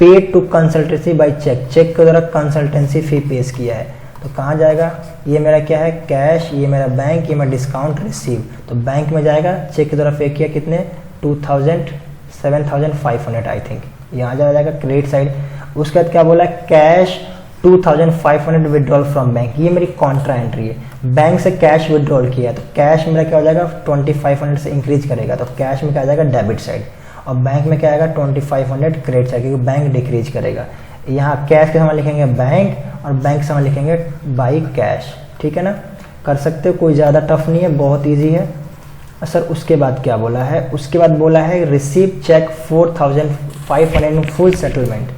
paid to consultancy by cheque, cheque के द्वारा कंसल्टेंसी फी पेश किया है, तो कहाँ जाएगा, ये मेरा क्या है कैश, ये मेरा बैंक, ये मेरा डिस्काउंट रिसीव, तो बैंक में जाएगा, चेक की तरफ पे किया कितने 7,500 आई थिंक, यहाँ जाएगा क्रेडिट साइड। उसके बाद क्या बोला, कैश 2,500 विड्रॉल फ्रॉम बैंक, ये मेरी कॉन्ट्रा एंट्री है, बैंक से कैश विड्रॉल किया, तो कैश मेरा क्या हो जाएगा 2,500 से इंक्रीज करेगा, तो कैश में क्या आ जाएगा डेबिट साइड, और बैंक में क्या आएगा 2,500 क्रेडिट साइड, क्योंकि बैंक डिक्रीज करेगा। यहाँ कैश के सामान लिखेंगे बैंक और बैंक सामान लिखेंगे बाई कैश। ठीक है ना, कर सकते हो, कोई ज़्यादा टफ नहीं है, बहुत ईजी है। सर उसके बाद क्या बोला है, उसके बाद बोला है रिसीव चेक 4,500 फुल सेटलमेंट।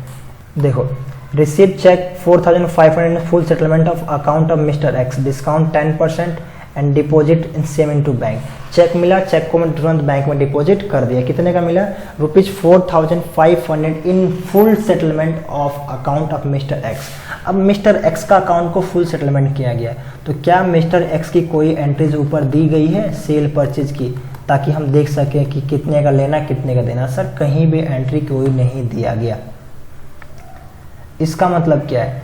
देखो receive cheque 4,500 full settlement of account of mister X, discount 10% and deposit in same into bank. Cheque मिला, चेक को मैं तुरंत बैंक में डिपॉजिट कर दिया, कितने का मिला, ₹4,500 इन full settlement of account of mister x. अब मिस्टर एक्स का अकाउंट को फुल सेटलमेंट किया गया, तो क्या मिस्टर एक्स की कोई एंट्रीज ऊपर दी गई है सेल परचेज की, ताकि हम देख सकें कि कितने का लेना कितने का देना। सर कहीं भी एंट्री कोई नहीं दिया गया। इसका मतलब क्या है,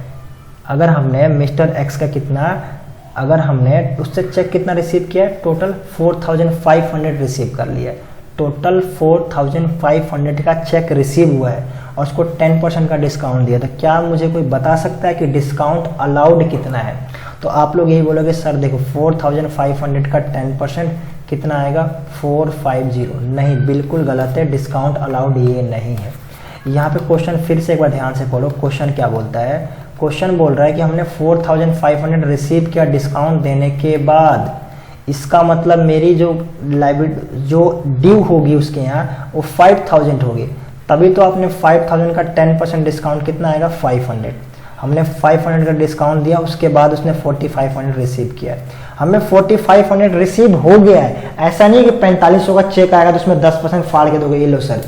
अगर हमने मिस्टर एक्स का कितना अगर हमने उससे चेक कितना रिसीव किया है, टोटल 4500 रिसीव कर लिया है, टोटल 4500 का चेक रिसीव हुआ है और उसको 10% का डिस्काउंट दिया, तो क्या मुझे कोई बता सकता है कि डिस्काउंट अलाउड कितना है? तो आप लोग यही बोलोगे सर देखो 4500 का 10% कितना आएगा 450। नहीं, बिल्कुल गलत है, डिस्काउंट अलाउड ये नहीं है। यहाँ पे क्वेश्चन फिर से एक बार ध्यान से खोलो, क्वेश्चन क्या बोलता है? क्वेश्चन बोल रहा है कि हमने 4500 रिसीव किया डिस्काउंट देने के बाद, इसका मतलब मेरी जो लाइबिलिटी जो ड्यू होगी उसके यहाँ वो 5000 होगी, तभी तो आपने 5000 का 10% डिस्काउंट कितना आएगा 500। हमने 500 का डिस्काउंट दिया, उसके बाद उसने 4500 रिसीव किया। हमें 4500 रिसीव हो गया है, ऐसा नहीं कि 4500 का चेक आएगा तो उसमें 10% फाड़ के दोगे, ये लो सर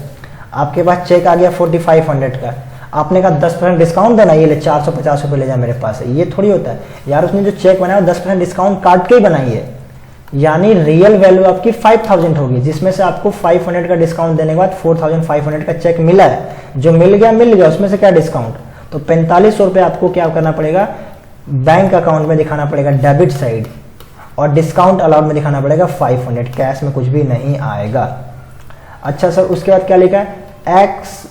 आपके पास चेक आ गया 4500 का, आपने कहा 10% डिस्काउंट देना, ये ले 450 रुपये ले जाए मेरे पास है, ये थोड़ी होता है यार। उसने जो चेक बनाया 10% डिस्काउंट काट के ही बनाई है, यानी रियल वैल्यू आपकी 5000 होगी, जिसमें से आपको 500 का डिस्काउंट देने के बाद 4500 का चेक मिला है। जो मिल गया, उसमें से क्या डिस्काउंट, तो 4500 रुपये आपको क्या करना पड़ेगा, बैंक अकाउंट में दिखाना पड़ेगा डेबिट साइड, और डिस्काउंट अलाउड में दिखाना पड़ेगा 500, कैश में कुछ भी नहीं आएगा। अच्छा सर, उसके बाद क्या लिखा है, X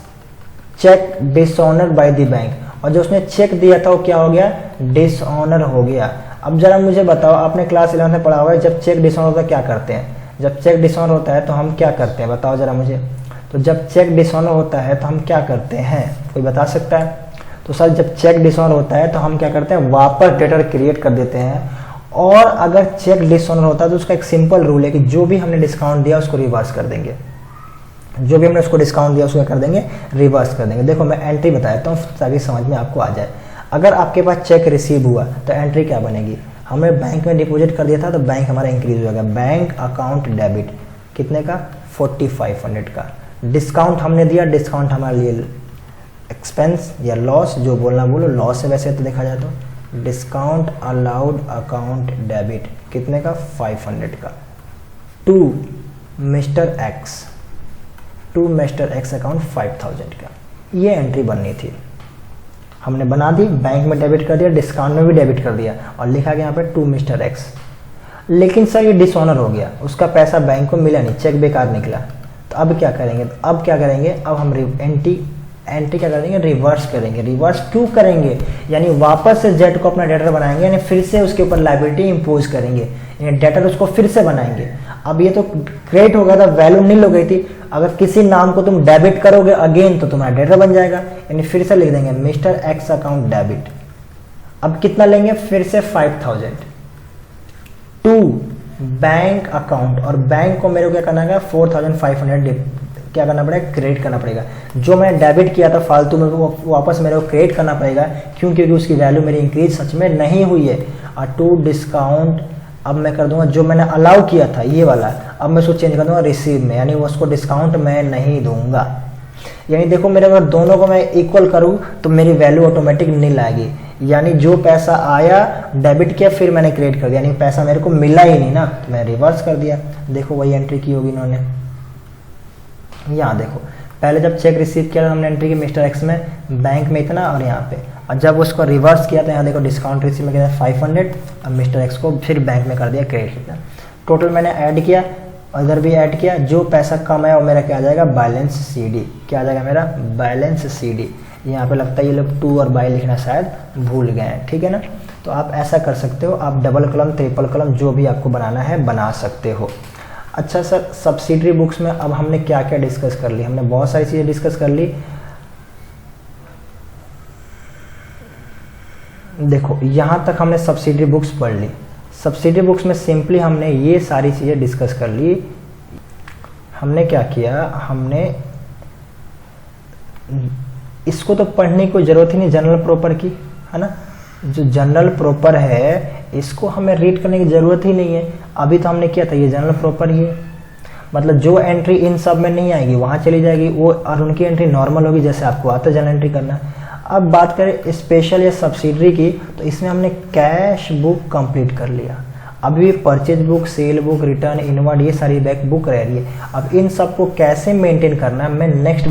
cheque dishonour by the bank, और जो उसने चेक दिया था वो क्या हो गया, डिसऑनर हो गया। अब जरा मुझे बताओ, आपने क्लास 11 में पढ़ा हुआ है, जब चेक डिसऑनर होता है क्या करते हैं? जब चेक डिसऑनर होता है तो हम क्या करते हैं, बताओ जरा मुझे। तो जब चेक डिसऑनर होता है तो हम क्या करते हैं, कोई बता सकता है? तो सर जब चेक डिसऑनर होता है तो हम क्या करते हैं, वापस डेटर क्रिएट कर देते हैं। और अगर चेक डिसऑनर होता है तो उसका एक सिंपल रूल है कि जो भी हमने डिस्काउंट दिया उसको रिवर्स कर देंगे, जो भी हमने उसको डिस्काउंट दिया उसको कर देंगे, रिवर्स कर देंगे। देखो मैं एंट्री बताता हूँ ताकि समझ में आपको आ जाए। अगर आपके पास चेक रिसीव हुआ तो एंट्री क्या बनेगी, हमें बैंक में डिपॉजिट कर दिया था तो बैंक हमारा इंक्रीज हो जाएगा, बैंक अकाउंट डेबिट कितने का 4500 का। डिस्काउंट हमने दिया, डिस्काउंट हमारे लिए एक्सपेंस या लॉस, जो बोलना बोलो, लॉस है वैसे तो देखा जाए तो। डिस्काउंट अलाउड अकाउंट डेबिट कितने का 500 का, टू मिस्टर एक्स अकाउंट 5000 का। ये एंट्री बननी थी, हमने बना दी, बैंक में डेबिट कर दिया, डिस्काउंट में भी डेबिट कर दिया, और लिखा गया यहाँ पे टू मिस्टर एक्स। लेकिन सर ये डिसऑनर हो गया, उसका पैसा बैंक को मिला नहीं, चेक बेकार निकला, तो अब क्या करेंगे? अब हम एंट्री क्या करेंगे, रिवर्स करेंगे। रिवर्स क्यों करेंगे, यानी वापस से जेट को अपना डेटर बनाएंगे, यानी फिर से उसके ऊपर लायबिलिटी इंपोज करेंगे, यानी डेटर उसको फिर से बनाएंगे। अब ये तो क्रिएट हो गया था, वैल्यू नील हो गई थी, अगर किसी नाम को तुम डेबिट करोगे अगेन तो तुम्हारा डेटर बन जाएगा, यानी फिर से लिख देंगे मिस्टर एक्स अकाउंट डेबिट। अब कितना लेंगे, फिर से 5000 टू बैंक अकाउंट, और बैंक को मेरे को क्या करना है 4500 क्या करना पड़ेगा, क्रेडिट करना पड़ेगा। जो मैंने डेबिट किया था फालतू में वो वापस मेरे को क्रेडिट करना पड़ेगा, क्योंकि उसकी वैल्यू मेरी इंक्रीज सच में नहीं हुई है। और टू डिस्काउंट अब मैं कर दूंगा, जो मैंने अलाउ किया था ये वाला, अब मैं उसको चेंज कर दूंगा रिसीव में, यानी उसको डिस्काउंट मैं नहीं दूंगा। यानी देखो मेरे अगर दोनों को मैं इक्वल करूं तो मेरी वैल्यू ऑटोमेटिक नील आएगी, यानी जो पैसा आया डेबिट किया फिर मैंने क्रेडिट कर दिया, यानी पैसा मेरे को मिला ही नहीं ना, तो मैं रिवर्स कर दिया। देखो वही एंट्री की होगी इन्होंने, यहाँ देखो पहले जब चेक रिसीव किया हमने एंट्री की मिस्टर एक्स में, बैंक में इतना, और यहाँ पे, और जब उसको रिवर्स किया तो यहाँ देखो डिस्काउंट रिसीव में कितना 500, अब मिस्टर एक्स को फिर बैंक में कर दिया क्रेडिट कितना। टोटल मैंने ऐड किया, इधर भी ऐड किया, जो पैसा कम है वो मेरा क्या आ जाएगा, बैलेंस CD। क्या आ जाएगा मेरा, बैलेंस CD। यहाँ पे लगता है ये लोग 2 और बाई लिखना शायद भूल गए हैं, ठीक है ना। तो आप ऐसा कर सकते हो, आप डबल कॉलम ट्रिपल कॉलम जो भी आपको बनाना है बना सकते हो। अच्छा सर, सब्सिडरी बुक्स में अब हमने क्या क्या डिस्कस कर ली, हमने बहुत सारी चीज़ें डिस्कस कर ली। देखो यहाँ तक हमने सब्सिडरी बुक्स पढ़ ली। सब्सिडरी बुक्स में सिंपली हमने ये सारी चीज़ें डिस्कस कर ली। हमने क्या किया, हमने इसको तो पढ़ने की कोई ज़रूरत ही नहीं, जनरल प्रॉपर की, है ना। जो जनरल प्रॉपर है इसको हमें रीड करने की ज़रूरत ही नहीं है, अभी तो हमने किया था, ये जनरल प्रॉपर ही है। मतलब जो एंट्री इन सब में नहीं आएगी वहाँ चली जाएगी वो, और उनकी एंट्री नॉर्मल होगी जैसे आपको आता है जनरल एंट्री करना। अब बात करें स्पेशल या सब्सिडरी की, तो इसमें हमने कैश बुक कंप्लीट कर लिया। अभी purchase book, cell book, return, inward, ये सारी बैक बुक रह रही है। अब इन सब को कैसे मेंटेन करना है मैं नेक्स्ट